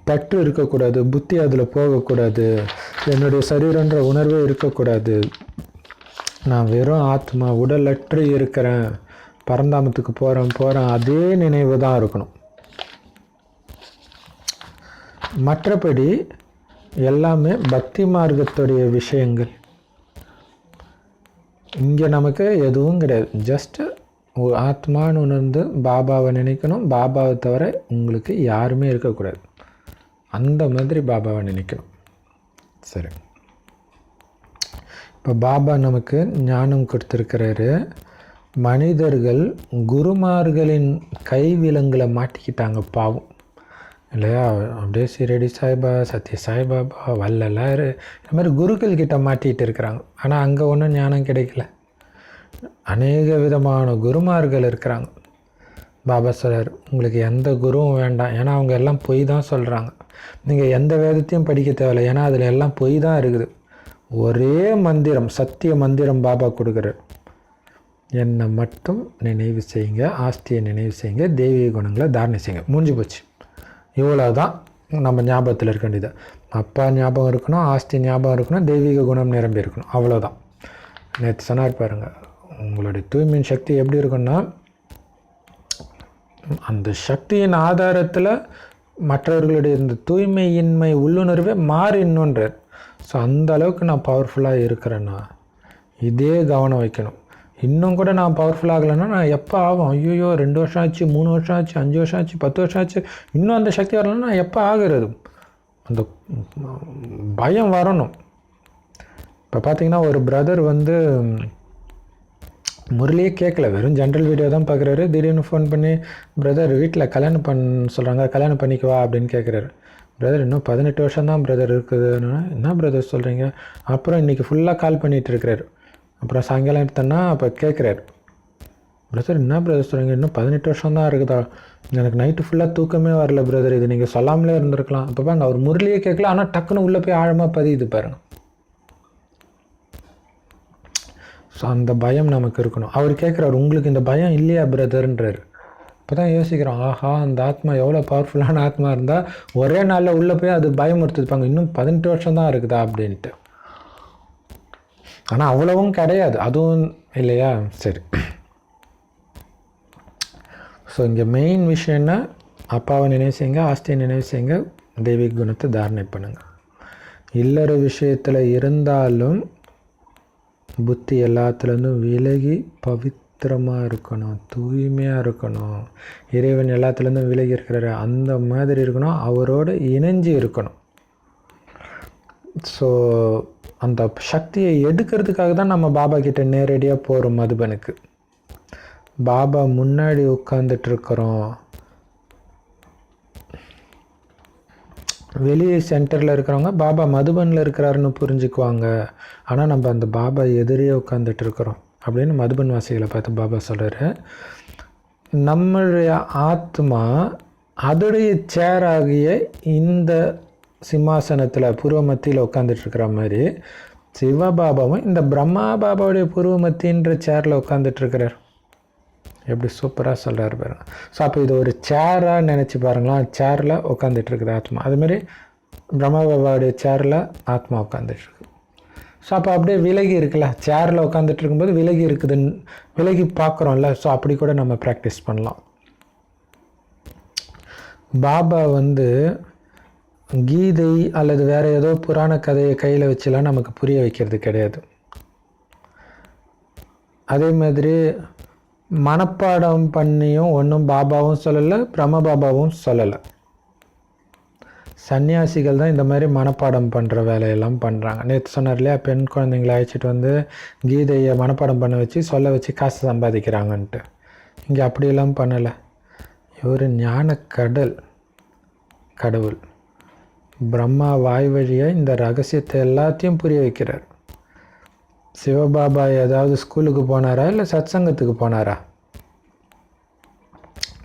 பற்று இருக்கக்கூடாது, புத்தி அதில் போகக்கூடாது, என்னுடைய சரீரன்ற உணர்வே இருக்கக்கூடாது. நான் வெறும் ஆத்மா, உடலற்று இருக்கிறேன், பரந்தாமத்துக்கு போகிறேன் அதே நினைவு தான் இருக்கணும். மற்றபடி எல்லாமே பக்தி மார்க்கத்துடைய விஷயங்கள். இங்கே நமக்கு எதுவும் கிடையாது. ஜஸ்ட்டு ஆத்மான்னு உணர்ந்து பாபாவை நினைக்கணும். பாபாவை தவிர உங்களுக்கு யாருமே இருக்கக்கூடாது. அந்த மாதிரி பாபாவை நினைக்கணும். சரி, இப்போ பாபா நமக்கு ஞானம் கொடுத்துருக்கிறாரு. மனிதர்கள் குருமார்களின் கைவிலங்கில் மாட்டிக்கிட்டாங்க பாவம் இல்லையா? அப்படியே சிரடி சாய்பா, சத்ய சாய்பாபா, வள்ளலார், இந்த மாதிரி குருக்கள் கிட்ட மாட்டிகிட்டு இருக்கிறாங்க. ஆனால் அங்கே ஒன்றும் ஞானம் கிடைக்கல. அநேக விதமான குருமார்கள் இருக்கிறாங்க. பாபா சொல்கிறார், உங்களுக்கு எந்த குருவும் வேண்டாம், ஏன்னா அவங்க எல்லாம் பொய் தான் சொல்கிறாங்க. நீங்கள் எந்த வேதத்தையும் படிக்க தேவையில்லை, ஏன்னா அதில் எல்லாம் பொய் தான் இருக்குது. ஒரே மந்திரம், சத்திய மந்திரம் பாபா கொடுக்குறார். என்னை மட்டும் நினைவு செய்யுங்க, ஆஸ்தியை நினைவு செய்யுங்க, தெய்வீக குணங்களை தாரணை செய்யுங்க, முடிஞ்சு போச்சு. இவ்வளோ தான் நம்ம ஞாபகத்தில் இருக்க வேண்டியது. அப்பா ஞாபகம் இருக்கணும், ஆஸ்தி ஞாபகம் இருக்கணும், தெய்வீக குணம் நிரம்பி இருக்கணும், அவ்வளோதான். நேற்று சொன்னார் பாருங்கள், உங்களுடைய தூய்மையின் சக்தி எப்படி இருக்குன்னா, அந்த சக்தியின் ஆதாரத்தில் மற்றவர்களுடைய இந்த தூய்மையின்மை உள்ளுணர்வே மாறிடணுன்றார். ஸோ அந்த அளவுக்கு நான் பவர்ஃபுல்லாக இருக்கிறேன்னா இதே கவனம் வைக்கணும். இன்னும் கூட நான் பவர்ஃபுல் ஆகலைன்னா நான் எப்போ ஆகும், ஐயோ 2 வருஷம் ஆச்சு, 3 வருஷம் ஆச்சு, 5 வருஷம் ஆச்சு, 10 வருஷம் ஆச்சு, இன்னும் அந்த சக்தி வரலன்னா நான் எப்போ ஆகிறது, அந்த பயம் வரணும். இப்போ பார்த்திங்கன்னா ஒரு பிரதர் வந்து முரளியே கேட்கல, வெறும் ஜென்ரல் வீடியோ தான் பார்க்குறாரு. திடீர்னு ஃபோன் பண்ணி, பிரதர் வீட்டில் கல்யாணம் சொல்கிறாங்க, கல்யாணம் பண்ணிக்குவா அப்படின்னு கேட்குறாரு. பிரதர் இன்னும் 18 வருஷம் தான் பிரதர் இருக்குதுன்னு. என்ன பிரதர் சொல்கிறீங்க? அப்புறம் இன்றைக்கி ஃபுல்லாக கால் பண்ணிகிட்டு இருக்கிறாரு. அப்புறம் சாயங்காலம் எடுத்தோன்னா அப்போ கேட்குறாரு, பிரதர் என்ன பிரதர் சொல்கிறீங்க, இன்னும் 18 வருஷம் தான் இருக்குதா? எனக்கு நைட்டு ஃபுல்லாக தூக்கமே வரல பிரதர், இது நீங்கள் சொல்லாமலே இருந்திருக்கலாம். அப்போ பாருங்க, அவர் முரளியே கேட்கல, ஆனால் டக்குன்னு உள்ளே போய் ஆழமாக பதியுது பாருங்கள். ஸோ அந்த பயம் நமக்கு இருக்கணும். அவர் கேட்குறாரு, உங்களுக்கு இந்த பயம் இல்லையா பிரதர்ன்றார். இப்போ தான் யோசிக்கிறோம், ஆஹா அந்த ஆத்மா எவ்வளோ பவர்ஃபுல்லான ஆத்மா இருந்தால் ஒரே நாளில் உள்ளே போய் அது பயமுறுத்துப்பாங்க, இன்னும் 18 வருஷம் தான் இருக்குதா அப்படின்ட்டு. ஆனால் அவ்வளவும் கிடையாது, அதுவும் இல்லையா? சரி. ஸோ இங்கே மெயின் விஷயம்னா அப்பாவை நினைவு செய்யுங்க, ஆஸ்தியை நினைவு செய்யுங்க, தெய்வீக குணத்தை தாரணை பண்ணுங்க. இல்லற விஷயத்தில் இருந்தாலும் புத்தி எல்லாத்துலேருந்தும் விலகி பவித்திரமாக இருக்கணும், தூய்மையாக இருக்கணும். இறைவன் எல்லாத்துலேருந்தும் விலகி இருக்கிறாரு, அந்த மாதிரி இருக்கணும், அவரோடு இணைஞ்சு இருக்கணும். ஸோ அந்த சக்தியை எடுக்கிறதுக்காக தான் நம்ம பாபா கிட்ட நேரடியாக போகிறோம் மதுபனுக்கு. பாபா முன்னாடி உட்காந்துட்ருக்குறோம், வெளியே சென்டரில் இருக்கிறவங்க பாபா மதுபனில் இருக்கிறாருன்னு புரிஞ்சுக்குவாங்க. ஆனால் நம்ம அந்த பாபா எதிரே உட்காந்துட்ருக்குறோம் அப்படின்னு மதுபன் வாசிகளை பார்த்து பாபா சொல்கிறார். நம்மளுடைய ஆத்மா அதோடைய சேராகிய இந்த சிம்மாசனத்தில் பூர்வ மத்தியில் உட்காந்துட்ருக்கிற மாதிரி சிவபாபாவும் இந்த பிரம்மா பாபாவுடைய பூர்வ மத்தின்ற சேரில் உட்காந்துட்ருக்கிறார். எப்படி சூப்பராக சொல்கிறார் பாருங்க. ஸோ அப்போ இது ஒரு சேராக நினச்சி பாருங்களேன், சேரில் உட்காந்துட்ருக்குது ஆத்மா. அதுமாரி பிரம்மா பாபாவுடைய சேரில் ஆத்மா உட்காந்துட்ருக்கு. ஸோ அப்போ அப்படியே விலகி இருக்குல்ல, சேரில் உட்காந்துட்டு இருக்கும்போது விலகி இருக்குதுன்னு விலகி பார்க்குறோம்ல. ஸோ அப்படி கூட நம்ம ப்ராக்டிஸ் பண்ணலாம். பாபா கீதை அல்லது வேறு ஏதோ புராண கதையை கையில் வச்சுலாம் நமக்கு புரிய வைக்கிறது கிடையாது. அதே மாதிரி மனப்பாடம் பண்ணியும் ஒன்றும் பாபாவும் சொல்லலை, பிரம்ம பாபாவும் சொல்லலை. சன்னியாசிகள் தான் இந்த மாதிரி மனப்பாடம் பண்ணுற வேலையெல்லாம் பண்ணுறாங்க. நேற்று சொன்னார் இல்லையா, பெண் குழந்தைங்களை அழைச்சிட்டு கீதையை மனப்பாடம் பண்ண வச்சு சொல்ல வச்சு காசு சம்பாதிக்கிறாங்கன்ட்டு. இங்கே அப்படியெல்லாம் பண்ணலை. இவர் ஞான கடவுள் பிரம்மா வாய் வழியாக இந்த ரகசியத்தை எல்லாத்தையும் புரிய வைக்கிறார். சிவபாபா ஏதாவது ஸ்கூலுக்கு போனாரா இல்லை சத்சங்கத்துக்கு போனாரா?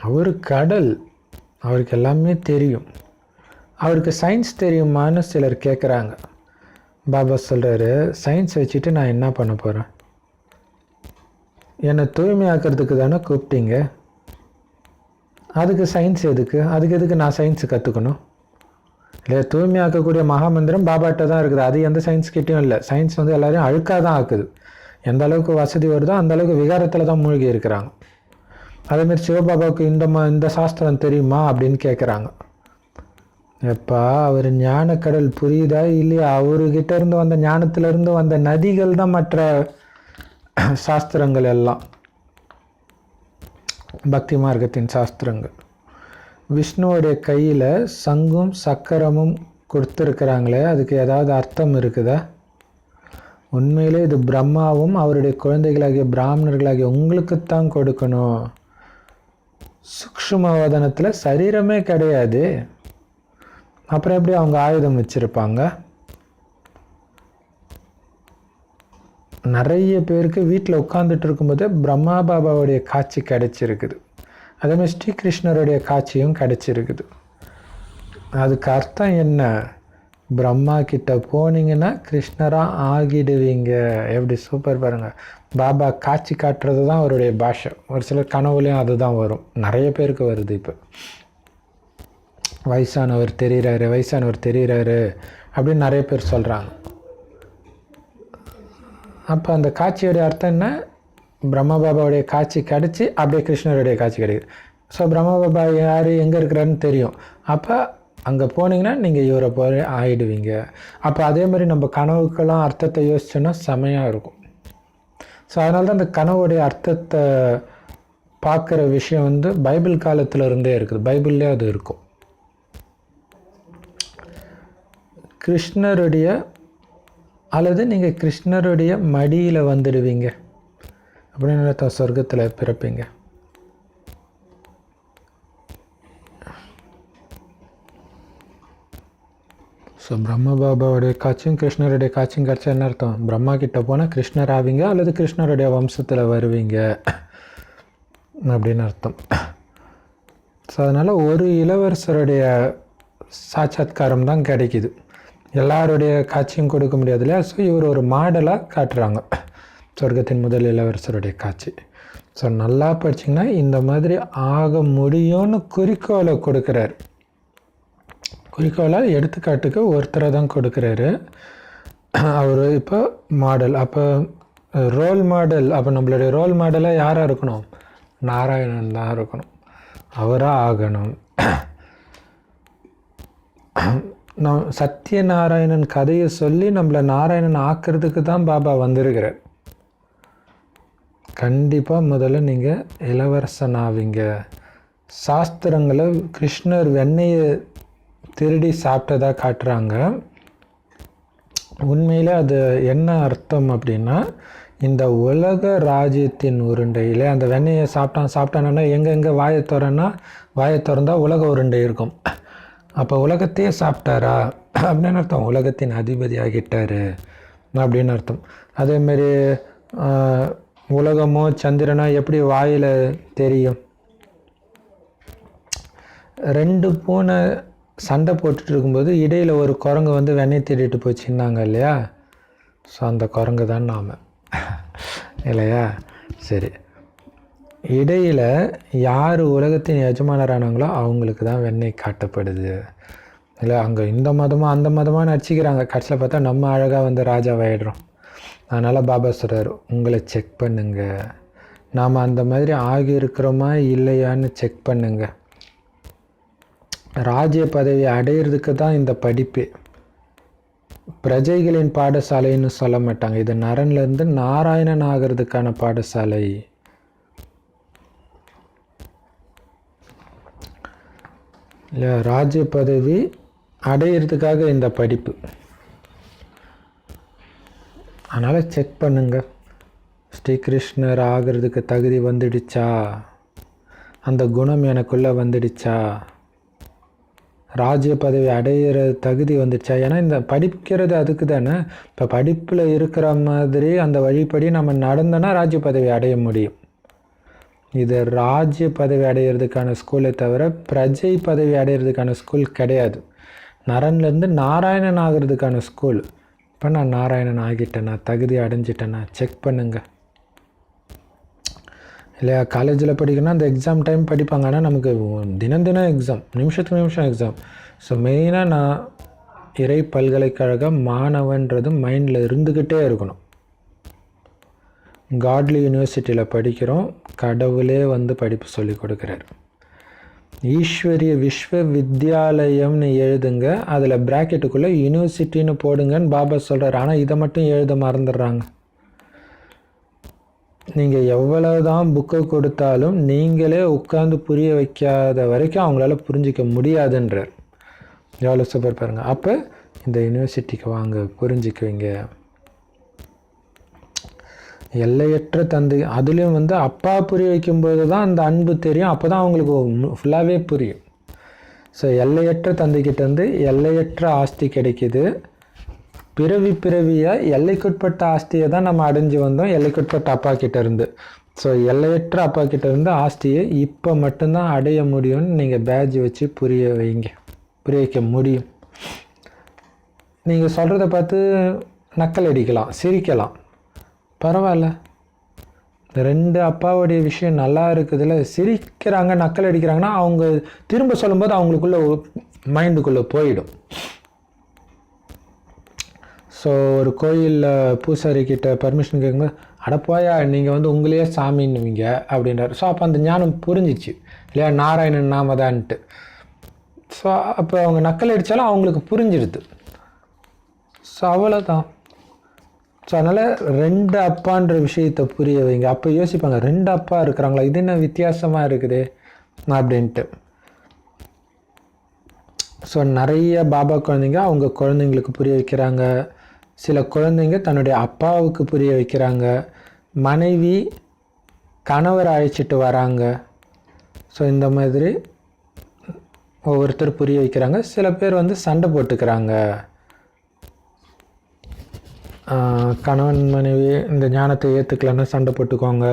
அவர் கடல், அவருக்கு எல்லாமே தெரியும். அவருக்கு சயின்ஸ் தெரியுமான்னு சிலர் கேட்குறாங்க. பாபா சொல்கிறாரு, சயின்ஸ் வச்சுட்டு நான் என்ன பண்ண போகிறேன்? என்னை தூய்மையாக்கிறதுக்கு தானே கூப்பிட்டீங்க, அதுக்கு சயின்ஸ் எதுக்கு? அதுக்கு எதுக்கு நான் சயின்ஸு கற்றுக்கணும்? இல்லையா, தூய்மையாக்கக்கூடிய மகாமந்திரம் பாபாட்ட தான் இருக்குது, அது எந்த சயின்ஸ் கிட்டேயும் இல்லை. சயின்ஸ் எல்லோரையும் அழுக்காக தான் ஆக்குது. எந்த அளவுக்கு வசதி வருதோ அந்த அளவுக்கு விகாரத்தில் தான் மூழ்கி இருக்கிறாங்க. அதேமாதிரி சிவபாபாவுக்கு இந்த சாஸ்திரம் தெரியுமா அப்படின்னு கேட்குறாங்க. எப்பா, அவர் ஞானக்கடல் புரியுதா இல்லையா? அவர்கிட்ட இருந்து வந்த ஞானத்திலிருந்து வந்த நதிகள் தான் மற்ற சாஸ்திரங்கள் எல்லாம், பக்தி மார்க்கத்தின் சாஸ்திரங்கள். விஷ்ணுவோடைய கையில் சங்கும் சக்கரமும் கொடுத்துருக்குறாங்களே, அதுக்கு ஏதாவது அர்த்தம் இருக்குதா? உண்மையிலே இது பிரம்மாவும் அவருடைய குழந்தைகளாகிய பிராமணர்களாகிய உங்களுக்குத்தான் கொடுக்கணும். சூக்ஷ்மவதனத்தில் சரீரமே கிடையாது, அப்புறம் எப்படி அவங்க ஆயுதம் வச்சுருப்பாங்க? நிறைய பேருக்கு வீட்டில் உட்காந்துட்டு இருக்கும்போதே பிரம்மா பாபாவுடைய காட்சி கிடைச்சிருக்குது. அதேமாதிரி ஸ்ரீகிருஷ்ணருடைய காட்சியும் கிடைச்சிருக்குது. அதுக்கு அர்த்தம் என்ன? பிரம்மா கிட்ட போனீங்கன்னா கிருஷ்ணராக ஆகிடுவீங்க. எப்படி சூப்பர் பாருங்கள். பாபா காட்சி காட்டுறது தான் அவருடைய பாஷை. ஒரு சிலர் கனவுலையும் அதுதான் வரும், நிறைய பேருக்கு வருது. இப்போ வயசானவர் தெரிகிறாரு அப்படின்னு நிறைய பேர் சொல்கிறாங்க. அப்போ அந்த காட்சியோடைய அர்த்தம் என்ன? பிரம்ம பாபாவுடைய காட்சி கிடச்சி அப்படியே கிருஷ்ணருடைய காட்சி கிடைக்குது. ஸோ பிரம்ம பாபா யார் எங்கே இருக்கிறாருன்னு தெரியும். அப்போ அங்கே போனீங்கன்னா நீங்கள் இவரை போய் ஆகிடுவீங்க. அப்போ அதே மாதிரி நம்ம கனவுக்கெல்லாம் அர்த்தத்தை யோசிச்சோன்னா செமையாக இருக்கும். ஸோ அதனால தான் அந்த கனவுடைய அர்த்தத்தை பார்க்குற விஷயம் பைபிள் காலத்தில் இருந்தே இருக்குது. பைபிள்லேயே அது இருக்கும். கிருஷ்ணருடைய அல்லது நீங்கள் கிருஷ்ணருடைய மடியில் வந்துடுவீங்க. அப்படின்னு சொர்க்கத்தில் பிறப்பீங்க. ஸோ பிரம்ம பாபாவுடைய காட்சியும் கிருஷ்ணருடைய காட்சியும் கிடச்சா என்ன அர்த்தம்? பிரம்மா கிட்ட போனால் கிருஷ்ணர் ஆவீங்க அல்லது கிருஷ்ணருடைய வம்சத்தில் வருவீங்க அப்படின்னு அர்த்தம். ஸோ அதனால் ஒரு இளவரசருடைய சாட்சாத்காரம் தான் கிடைக்கிது, எல்லாருடைய காட்சியும் கொடுக்க முடியாது இல்லையா? ஸோ இவர் ஒரு மாடலாக காட்டுறாங்க சொர்க்கத்தின் முதல் இளவரசருடைய காட்சி. ஸோ நல்லா படிச்சிங்கன்னா இந்த மாதிரி ஆக முடியும்னு குறிக்கோளை கொடுக்குறாரு. குறிக்கோளாக எடுத்துக்காட்டுக்கு ஒருத்தரை தான் கொடுக்குறாரு. அவர் இப்போ மாடல், அப்போ ரோல் மாடல். அப்போ நம்மளுடைய ரோல் மாடலாக யாராக இருக்கணும்? நாராயணன் தான் இருக்கணும், அவராக ஆகணும். சத்யநாராயணன் கதையை சொல்லி நம்மளை நாராயணன் ஆக்கிறதுக்கு தான் பாபா வந்திருக்கிறார். கண்டிப்பாக முதல்ல நீங்கள் இளவரசன் ஆவீங்க. சாஸ்திரங்களை கிருஷ்ணர் வெண்ணெயை திருடி சாப்பிட்டதாக காட்டுறாங்க. உண்மையில் அது என்ன அர்த்தம் அப்படின்னா, இந்த உலக ராஜ்யத்தின் உருண்டையில் அந்த வெண்ணெயை சாப்பிட்டானா எங்கே வாயை திறந்தா உலக உருண்டை இருக்கும். அப்போ உலகத்தையே சாப்பிட்டாரா அப்படின்னு அர்த்தம், உலகத்தின் அதிபதி ஆகிட்டாரு அப்படின்னு அர்த்தம். அதேமாரி உலகமோ சந்திரனோ எப்படி வாயில் தெரியும்? 2 பூனை சண்டை போட்டுட்டு இருக்கும்போது இடையில் ஒரு குரங்கு வந்து வெண்ணெய் தேடிட்டு போச்சுன்னாங்க இல்லையா? ஸோ அந்த குரங்கு தான் நாம் இல்லையா? சரி, இடையில் யார் உலகத்தின் எஜமானரானாங்களோ அவங்களுக்கு தான் வெண்ணெய் காட்டப்படுது இல்லை? அங்கே இந்த மதமாக அந்த மதமாக நடிச்சிக்கிறாங்க, கடைசியில் பார்த்தா நம்ம அழகாக வந்து ராஜாவாயிடுறோம். அதனால் பாபா சொல்கிறார், உங்களை செக் பண்ணுங்க, நாம் அந்த மாதிரி ஆகியிருக்கிறோமா இல்லையான்னு செக் பண்ணுங்க. ராஜ்ய பதவி அடையிறதுக்கு தான் இந்த படிப்பு. பிரஜைகளின் பாடசாலைன்னு சொல்ல மாட்டாங்க, இது நரன்லேருந்து நாராயணன் ஆகிறதுக்கான பாடசாலை. இல்லை, ராஜ்ய பதவி அடையிறதுக்காக இந்த படிப்பு. அதனால் செக் பண்ணுங்க, ஸ்ரீகிருஷ்ணர் ஆகிறதுக்கு தகுதி வந்துடுச்சா, அந்த குணம் எனக்குள்ளே வந்துடுச்சா, ராஜ்ய பதவி அடையிற தகுதி வந்துடுச்சா. ஏன்னா இந்த படிக்கிறது அதுக்கு தானே. இப்போ படிப்பில் இருக்கிற மாதிரி அந்த வழிப்படி நம்ம நடந்தோன்னா ராஜ்ய பதவி அடைய முடியும். இது ராஜ்ய பதவி அடையிறதுக்கான ஸ்கூலை தவிர பிரஜை பதவி அடையிறதுக்கான ஸ்கூல் கிடையாது. நரன்லேருந்து நாராயணன் ஆகிறதுக்கான ஸ்கூல். இப்போ நான் நாராயணன் ஆகிட்டேனா, தகுதி அடைஞ்சிட்டேனா, செக் பண்ணுங்க இல்லையா? காலேஜில் படிக்கணும்னா அந்த எக்ஸாம் டைம் படிப்பாங்க, ஆனால் நமக்கு தினம் எக்ஸாம், நிமிஷத்துக்கு நிமிஷம் எக்ஸாம். ஸோ மெயினாக நான் இறை பல்கலைக்கழக மாணவன்றது மைண்டில் இருந்துக்கிட்டே இருக்கணும். காட்லி யூனிவர்சிட்டியில் படிக்கிறோம், கடவுளே வந்து படிப்பு சொல்லி கொடுக்குறாரு. ஈஸ்வரிய விஸ்வ வித்யாலயம்னு எழுதுங்க, அதில் ப்ராக்கெட்டுக்குள்ளே யூனிவர்சிட்டின்னு போடுங்கன்னு பாபா சொல்கிறார். ஆனால் இதை மட்டும் எழுத மறந்துடுறாங்க. நீங்கள் எவ்வளவு தான் புக்கை கொடுத்தாலும் நீங்களே உட்காந்து புரிய வைக்காத வரைக்கும் அவங்களால புரிஞ்சிக்க முடியாதுன்றார். எவ்வளோ சூப்பர் பாருங்கள். அப்போ இந்த யூனிவர்சிட்டிக்கு வாங்க, புரிஞ்சுக்குவீங்க. எல்லையற்ற தந்தை, அதுலேயும் வந்து அப்பா புரிய வைக்கும்போது தான் அந்த அன்பு தெரியும், அப்போ தான் அவங்களுக்கு ஃபுல்லாகவே புரியும். ஸோ எல்லையற்ற தந்தைக்கிட்டேருந்து எல்லையற்ற ஆஸ்தி கிடைக்கிது. பிறவியாக எல்லைக்குட்பட்ட ஆஸ்தியை தான் நம்ம அடைஞ்சு வந்தோம், எல்லைக்குட்பட்ட அப்பா கிட்டேருந்து. ஸோ எல்லையற்ற அப்பா கிட்டேருந்து ஆஸ்தியை இப்போ மட்டும்தான் அடைய முடியும்னு நீங்கள் பேட்ஜ் வச்சு புரிய வைக்க முடியும். நீங்கள் சொல்கிறத பார்த்து நக்கல் அடிக்கலாம், சிரிக்கலாம், பரவாயில்ல. 2 அப்பாவுடைய விஷயம் நல்லா இருக்குதுல்ல. சிரிக்கிறாங்க, நக்கல் அடிக்கிறாங்கன்னா அவங்க திரும்ப சொல்லும்போது அவங்களுக்குள்ள மைண்டுக்குள்ளே போயிடும். ஸோ ஒரு கோயிலில் பூசாரி கிட்ட பர்மிஷன் கேட்கும்போது, அடப்போயா நீங்கள் வந்து உங்களையே சாமின்னுவீங்க அப்படின்றார். ஸோ அப்போ அந்த ஞானம் புரிஞ்சிச்சு இல்லையா, நாராயணன் நாம தான்ட்டு. ஸோ அப்போ அவங்க நக்கல் அடித்தாலும் அவங்களுக்கு புரிஞ்சிடுது. ஸோ அவ்வளோதான். ஸோ அதனால் 2 அப்பான்ற விஷயத்தை புரிய வைங்க. அப்போ யோசிப்பாங்க, 2 அப்பா இருக்கிறாங்களா, இது என்ன வித்தியாசமாக இருக்குது அப்படின்ட்டு. ஸோ நிறைய பாபா குழந்தைங்க அவங்க குழந்தைங்களுக்கு புரிய வைக்கிறாங்க. சில குழந்தைங்க தன்னுடைய அப்பாவுக்கு புரிய வைக்கிறாங்க. மனைவி கணவர் அழைச்சிட்டு வராங்க. ஸோ இந்த மாதிரி ஒவ்வொருத்தர் புரிய வைக்கிறாங்க. சில பேர் வந்து சண்டை போட்டுக்கிறாங்க. கணவன் மனைவி இந்த ஞானத்தை ஏற்றுக்கலன்னா சண்டை போட்டுக்குவாங்க.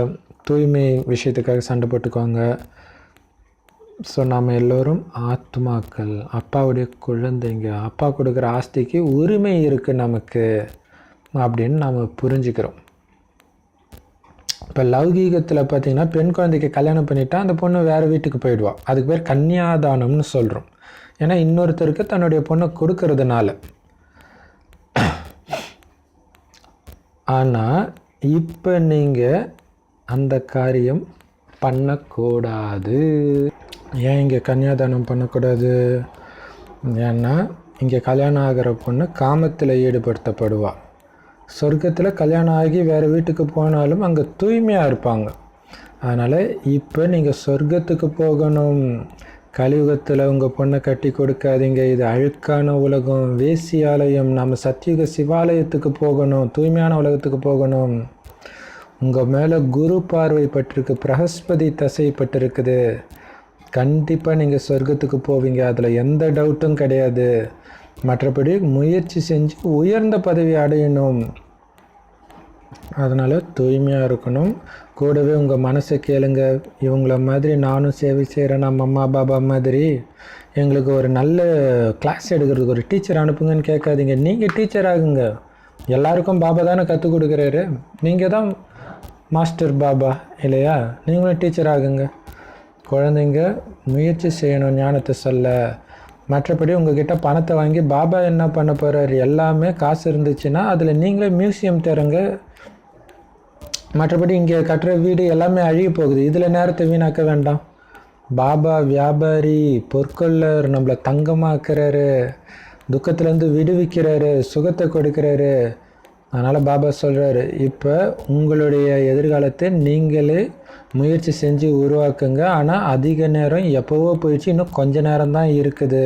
தூய்மை விஷயத்துக்காக சண்டை போட்டுக்குவாங்க. ஸோ நாம் எல்லோரும் ஆத்மாக்கள், அப்பாவுடைய குழந்தைங்க. அப்பா கொடுக்குற ஆஸ்திக்கு உரிமை இருக்குது நமக்கு அப்படின்னு நாம் புரிஞ்சுக்கிறோம். இப்போ லௌகீகத்தில் பார்த்திங்கன்னா பெண் குழந்தைக்கு கல்யாணம் பண்ணிட்டா அந்த பொண்ணு வேறு வீட்டுக்கு போயிடுவா. அதுக்கு பேர் கன்னியாதானம்னு சொல்கிறோம். ஏன்னா இன்னொருத்தருக்கு தன்னுடைய பொண்ணை கொடுக்கறதுனால. ஆனால் இப்போ நீங்கள் அந்த காரியம் பண்ணக்கூடாது. ஏன் இங்கே கன்னியாதானம் பண்ணக்கூடாது? ஏன்னா இங்கே கல்யாணம் ஆகிற பொண்ணு காமத்தில் ஈடுபடுத்தப்படுவா. சொர்க்கத்தில் கல்யாணம் ஆகி வேறு வீட்டுக்கு போனாலும் அங்கே தூய்மையாக இருப்பாங்க. அதனால் இப்போ நீங்கள் சொர்க்கத்துக்கு போகணும். கலியுகத்தில் உங்கள் பொண்ணை கட்டி கொடுக்காதீங்க. இது அழுக்கான உலகம், வேசியாலயம். நம்ம சத்தியுக சிவாலயத்துக்கு போகணும், தூய்மையான உலகத்துக்கு போகணும். உங்கள் மேலே குரு பார்வை பட்டிருக்கு, பிரகஸ்பதி தசை பட்டிருக்குது. கண்டிப்பாக நீங்கள் சொர்க்கத்துக்கு போவீங்க, அதில் எந்த டவுட்டும் கிடையாது. மற்றபடி முயற்சி செஞ்சு உயர்ந்த பதவி அடையணும். அதனால் தூய்மையாக இருக்கணும். கூடவே உங்கள் மனசை கேளுங்க. இவங்கள மாதிரி நானும் சேவை செய்கிறேன், நம்ம அம்மா பாபா மாதிரி. எங்களுக்கு ஒரு நல்ல கிளாஸ் எடுக்கிறதுக்கு ஒரு டீச்சர் அனுப்புங்கன்னு கேட்காதீங்க. நீங்கள் டீச்சர் ஆகுங்க. எல்லாருக்கும் பாபா தானே கற்றுக் கொடுக்குறாரு. நீங்கள் தான் மாஸ்டர் பாபா இல்லையா? நீங்களும் டீச்சர் ஆகுங்க. குழந்தைங்க முயற்சி செய்யணும் ஞானத்தை சொல்ல. மற்றபடி உங்ககிட்ட பணத்தை வாங்கி பாபா என்ன பண்ண போகிறார்? எல்லாமே காசு இருந்துச்சுன்னா அதில் நீங்களே மியூசியம் தருங்க. மற்றபடி இங்கே கட்டுற வீடு எல்லாமே அழிய போகுது. இதில் நேரத்தை வீணாக்க வேண்டாம். பாபா வியாபாரி, பொற்கொள்ளர், நம்மளை தங்கமாக்குறாரு, துக்கத்துலேருந்து விடுவிக்கிறாரு, சுகத்தை கொடுக்குறாரு. அதனால் பாபா சொல்கிறாரு, இப்போ உங்களுடைய எதிர்காலத்தை நீங்களே முயற்சி செஞ்சு உருவாக்குங்க. ஆனால் அதிக நேரம் எப்போவோ போயிடுச்சு, இன்னும் கொஞ்ச நேரம் தான் இருக்குது.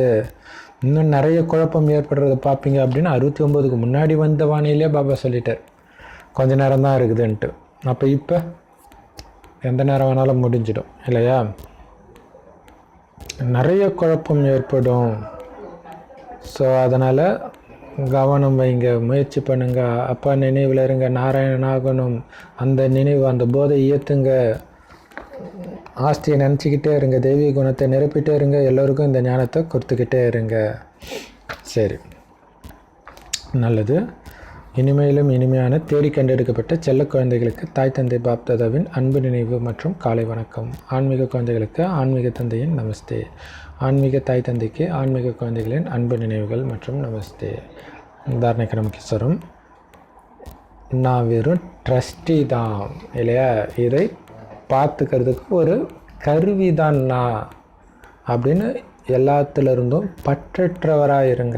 இன்னும் நிறைய குழப்பம் ஏற்படுறத பார்ப்பீங்க அப்படின்னு 69க்கு முன்னாடி வந்த வானிலே பாபா சொல்லிட்டார், கொஞ்ச நேரம் தான் இருக்குதுன்ட்டு. அப்போ இப்போ எந்த நேரம் வேணாலும் முடிஞ்சிடும் இல்லையா? நிறைய குழப்பம் ஏற்படும். ஸோ அதனால் கவனம் வைங்க, முயற்சி பண்ணுங்க. அப்பா நினைவில் இருங்க, நாராயணன் ஆகணும். அந்த நினைவு, அந்த போதை ஏற்றுங்க. ஆஸ்தியை நினச்சிக்கிட்டே இருங்க, தெய்வீக குணத்தை நிரப்பிட்டே இருங்க. எல்லோருக்கும் இந்த ஞானத்தை கொடுத்துக்கிட்டே இருங்க. சரி, நல்லது. இனிமையிலும் இனிமையான தேடி கண்டெடுக்கப்பட்ட செல்ல குழந்தைகளுக்கு தாய் தந்தை பாப்தாதாவின் அன்பு நினைவு மற்றும் காலை வணக்கம். ஆன்மீக குழந்தைகளுக்கு ஆன்மீக தந்தையின் நமஸ்தே. ஆன்மீக தாய் தந்தைக்கு ஆன்மீக குழந்தைகளின் அன்பு நினைவுகள் மற்றும் நமஸ்தே. தாரணைக்கு நமக்கு சொரும், நான் வெறும் ட்ரஸ்டி தான் இல்லையா? இதை பார்த்துக்கிறதுக்கு ஒரு கருவி தான் நான் அப்படின்னு எல்லாத்துலேருந்தும் பற்றற்றவராக இருங்க.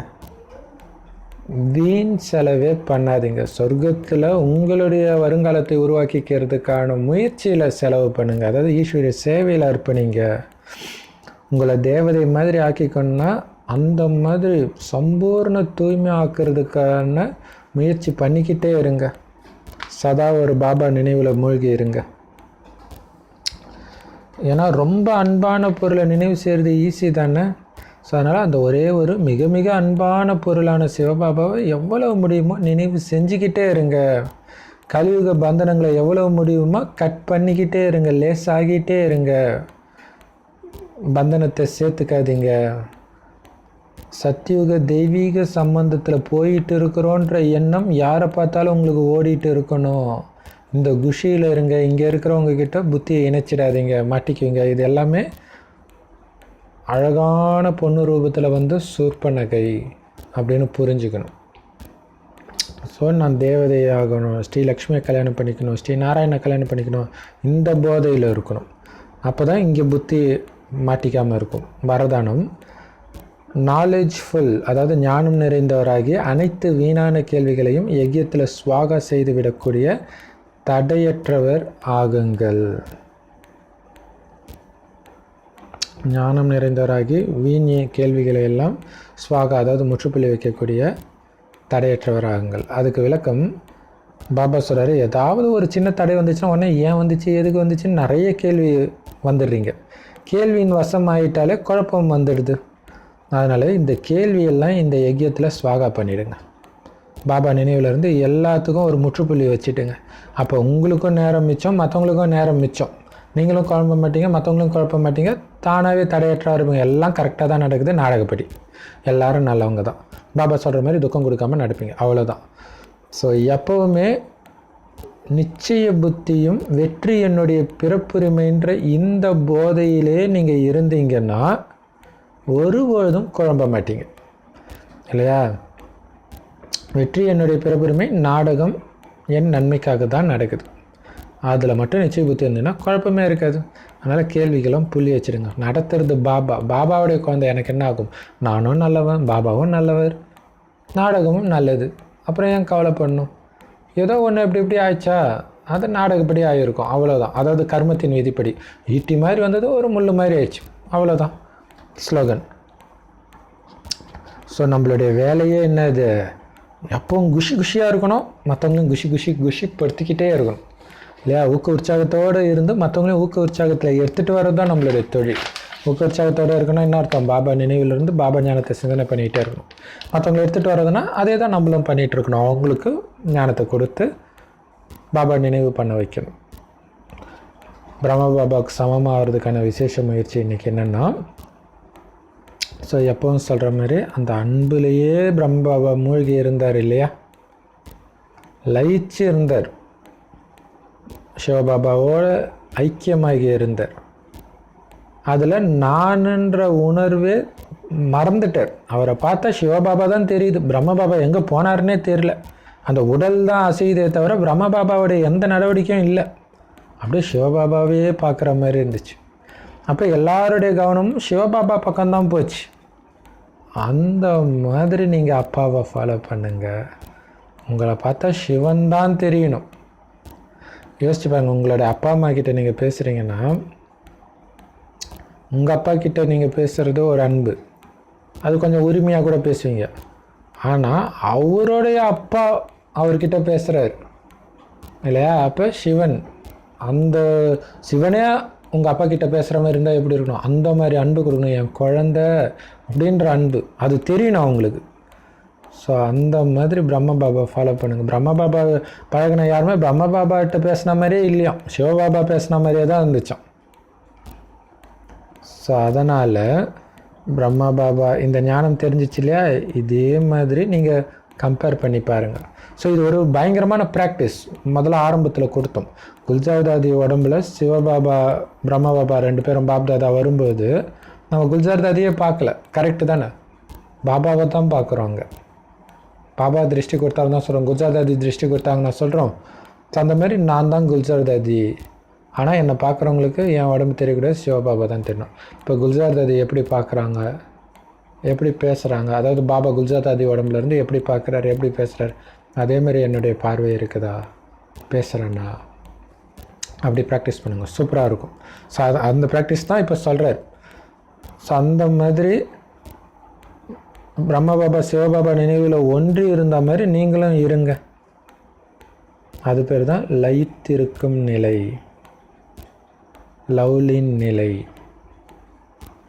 வீண் செலவே பண்ணாதீங்க. சொர்க்கத்தில் உங்களுடைய வருங்காலத்தை உருவாக்கிக்கிறதுக்கான முயற்சியில் செலவு பண்ணுங்கள். அதாவது ஈஸ்வரிய சேவையில் அர்ப்பணிங்க. உங்களை தேவதை மாதிரி ஆக்கிக்கணுன்னா அந்த மாதிரி சம்பூர்ண தூய்மை ஆக்கிறதுக்கான முயற்சி பண்ணிக்கிட்டே இருங்க. சதா ஒரு பாபா நினைவில் மூழ்கி இருங்க. ஏன்னா ரொம்ப அன்பான பொருளை நினைவு செய்கிறது ஈஸி தானே. ஸோ அதனால் அந்த ஒரே ஒரு மிக மிக அன்பான பொருளான சிவபாபாவை எவ்வளவு முடியுமோ நினைவு செஞ்சுக்கிட்டே இருங்க. கலியுக பந்தனங்களை எவ்வளவு முடியுமோ கட் பண்ணிக்கிட்டே இருங்க, லேசாகிட்டே இருங்க. பந்தனத்தை சேர்த்துக்காதீங்க. சத்தியுக தெய்வீக சம்பந்தத்தில் போயிட்டு இருக்கிறோன்ற எண்ணம் யாரை பார்த்தாலும் உங்களுக்கு ஓடிட்டு இருக்கணும். இந்த குஷியில் இருங்க. இங்கே இருக்கிறவங்க கிட்ட புத்தியை இணைச்சிடாதீங்க, மாட்டிக்குவீங்க. இது எல்லாமே அழகான பொண்ணு ரூபத்தில் வந்து சூர்பனகை அப்படின்னு புரிஞ்சுக்கணும். ஸோ நான் தேவதையாகணும், ஸ்ரீ லக்ஷ்மியை கல்யாணம் பண்ணிக்கணும், ஸ்ரீ நாராயணை கல்யாணம் பண்ணிக்கணும், இந்த போதையில் இருக்கணும். அப்போ தான் இங்கே புத்தி மாட்டிக்காமல் இருக்கும். வரதானம் நாலேஜ்ஃபுல், அதாவது ஞானம் நிறைந்தவராகி அனைத்து வீணான கேள்விகளையும் யஜ்யத்தில் ஸ்வாகா செய்து விடக்கூடிய தடையற்றவர் ஆகுங்கள். ஞானம் நிறைந்தவராகி வீண் கேள்விகளை எல்லாம் ஸ்வாகா, அதாவது முற்றுப்புள்ளி வைக்கக்கூடிய தடையற்றவர் ஆகுங்கள். அதுக்கு விளக்கம், பாபா சொல்கிறாரு, ஏதாவது ஒரு சின்ன தடை வந்துச்சுன்னா உடனே ஏன் வந்துச்சு, எதுக்கு வந்துச்சுன்னு நிறைய கேள்வி வந்துடுறீங்க. கேள்வியின் வசம் ஆகிட்டாலே குழப்பம் வந்துடுது. அதனால் இந்த கேள்வியெல்லாம் இந்த யஜ்யத்தில் ஸ்வாகா பண்ணிவிடுங்க. பாபா நினைவுலேருந்து எல்லாத்துக்கும் ஒரு முற்றுப்புள்ளி வச்சுட்டுங்க. அப்போ உங்களுக்கும் நேரம் மிச்சம், மற்றவங்களுக்கும் நேரம் மிச்சம். நீங்களும் குழம்ப மாட்டீங்க, மற்றவங்களும் குழப்ப மாட்டீங்க, தானாகவே தடையற்றா இருப்பீங்க. எல்லாம் கரெக்டாக தான் நடக்குது நாடகப்படி. எல்லோரும் நல்லவங்க தான். பாபா சொல்கிற மாதிரி துக்கம் கொடுக்காமல் நடப்பீங்க, அவ்வளோதான். ஸோ எப்போவுமே நிச்சய புத்தியும் வெற்றி என்னுடைய பிறப்புரிமைன்ற இந்த போதையிலே நீங்கள் இருந்தீங்கன்னா ஒருபொழுதும் குழம்ப மாட்டீங்க இல்லையா? வெற்றி என்னுடைய பிறப்புரிமை, நாடகம் என் நன்மைக்காக தான் நடக்குது. அதில் மட்டும் நிச்சய புத்தி இருந்ததுன்னா குழப்பமே இருக்காது. அதனால் கேள்விகளும் புள்ளி வச்சுடுங்க. நடத்துறது பாபா, பாபாவுடைய குழந்தை. எனக்கு என்ன ஆகும்? நானும் நல்லவன், பாபாவும் நல்லவர், நாடகமும் நல்லது. அப்புறம் ஏன் கவலைப்படணும்? ஏதோ ஒன்று எப்படி இப்படி ஆயிடுச்சா, அது நாடகப்படி ஆகிருக்கும், அவ்வளோதான். அதாவது கர்மத்தின் விதிப்படி. ஈட்டி மாதிரி வந்தது ஒரு முள்ளு மாதிரி ஆயிடுச்சு, அவ்வளோதான். ஸ்லோகன். ஸோ நம்மளுடைய வேலையே என்னது? எப்பவும் குஷியாக இருக்கணும், மற்றவங்களையும் குஷிப்படுத்திக்கிட்டே இருக்கணும் இல்லையா? ஊக்க உற்சாகத்தோடு இருந்து மற்றவங்களையும் ஊக்க உற்சாகத்தில் எடுத்துகிட்டு வர்றது தான் நம்மளுடைய தொழில். ஊக்க உற்சாகத்தோடு இருக்கணும் என்ன அர்த்தம்? பாபா நினைவிலிருந்து பாபா ஞானத்தை சிந்தனை பண்ணிகிட்டே இருக்கணும். மற்றவங்களை எடுத்துகிட்டு வர்றதுன்னா அதே தான் நம்மளும் பண்ணிகிட்டு இருக்கணும். அவங்களுக்கு ஞானத்தை கொடுத்து பாபா நினைவு பண்ண வைக்கணும். பிரம்ம பாபாவுக்கு சமமாகிறதுக்கான விசேஷ முயற்சி இன்றைக்கி என்னென்னா, ஸோ எப்பவும் சொல்கிற மாதிரி அந்த அன்புலேயே பிரம்ம பாபா மூழ்கி இருந்தார் இல்லையா? லயிச்சு இருந்தார், சிவபாபாவோட ஐக்கியமாகி இருந்தார். அதில் நான்ன்ற உணர்வே மறந்துட்டார். அவரை பார்த்தா சிவபாபா தான் தெரியுது, பிரம்ம பாபா எங்கே போனார்னே தெரியல. அந்த உடல் தான் அசையுதே தவிர பிரம்ம பாபாவுடைய எந்த நடவடிக்கையும் இல்லை. அப்படியே சிவபாபாவே பார்க்குற மாதிரி இருந்துச்சு. அப்போ எல்லாருடைய கவனமும் சிவபாபா பக்கம்தான் போச்சு. அந்த மாதிரி நீங்கள் அப்பாவை ஃபாலோ பண்ணுங்க. உங்களை பார்த்தா சிவன் தான் தெரியணும். யோசிச்சு பாருங்க, உங்களோட அப்பா அம்மா கிட்ட நீங்கள் பேசுகிறீங்கன்னா, உங்கள் அப்பா கிட்ட நீங்கள் பேசுகிறது ஒரு அன்பு, அது கொஞ்சம் உரிமையாக கூட பேசுவீங்க. ஆனால் அவருடைய அப்பா அவர்கிட்ட பேசுகிறார் இல்லையா? அப்போ சிவன், அந்த சிவனே உங்கள் அப்பா கிட்ட பேசுகிற மாதிரி இருந்தால் எப்படி இருக்கணும்? அந்த மாதிரி அன்பு கொடுக்கணும். என் குழந்த அப்படின்ற அன்பு அது தெரியணும் அவங்களுக்கு. ஸோ அந்த மாதிரி பிரம்ம பாபா ஃபாலோ பண்ணுங்கள். பிரம்ம பாபா பழகின யாருமே பிரம்ம பாபாகிட்ட பேசின மாதிரியே இல்லையா, சிவபாபா பேசின மாதிரியே தான் இருந்துச்சான். ஸோ அதனால் பிரம்ம பாபா இந்த ஞானம் தெரிஞ்சிச்சு இல்லையா, இதே மாதிரி நீங்கள் கம்பேர் பண்ணி பாருங்கள். ஸோ இது ஒரு பயங்கரமான ப்ராக்டிஸ். முதல்ல ஆரம்பத்தில் கொடுத்தோம். குல்ஜார்தாதி உடம்புல சிவபாபா பிரம்ம பாபா 2 பேரும் பாப்தாதா வரும்போது நம்ம குல்ஜார்தாதியே பார்க்கல, கரெக்டு தானே? பாபாவை தான் பார்க்குறோங்க. பாபா திருஷ்டி கொடுத்தாரு தான் சொல்கிறோம், குல்ஜார்தாதி திருஷ்டி கொடுத்தாங்கன்னு சொல்கிறோம். ஸோ அந்த மாதிரி நான் தான் குல்ஜார்தாதி. ஆனால் என்னை பார்க்குறவங்களுக்கு என் உடம்பு தெரியக்கூடாது, சிவபாபா தான் தெரியணும். இப்போ குல்ஜார்தாதி எப்படி பார்க்குறாங்க, எப்படி பேசுகிறாங்க, அதாவது பாபா குல்ஜார்தாதி உடம்புலேருந்து எப்படி பார்க்குறாரு, எப்படி பேசுகிறாரு, அதேமாதிரி என்னுடைய பார்வை இருக்குதா, பேசுகிறேன்னா, அப்படி ப்ராக்டிஸ் பண்ணுங்கள், சூப்பராக இருக்கும். ஸோ அந்த ப்ராக்டிஸ் தான் இப்போ சொல்கிறார். ஸோ அந்த மாதிரி பிரம்ம பாபா சிவபாபா நினைவில் ஒன்றி இருந்த மாதிரி நீங்களும் இருங்க. அது பேர் தான் லயித்திருக்கும் நிலை, லவ்லின் நிலை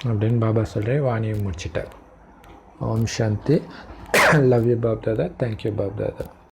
அப்படின்னு பாபா சொல்கிறேன். வாணியை முடிச்சிட்டார். Om Shanti. Love you Bapdada. Thank you Bapdada.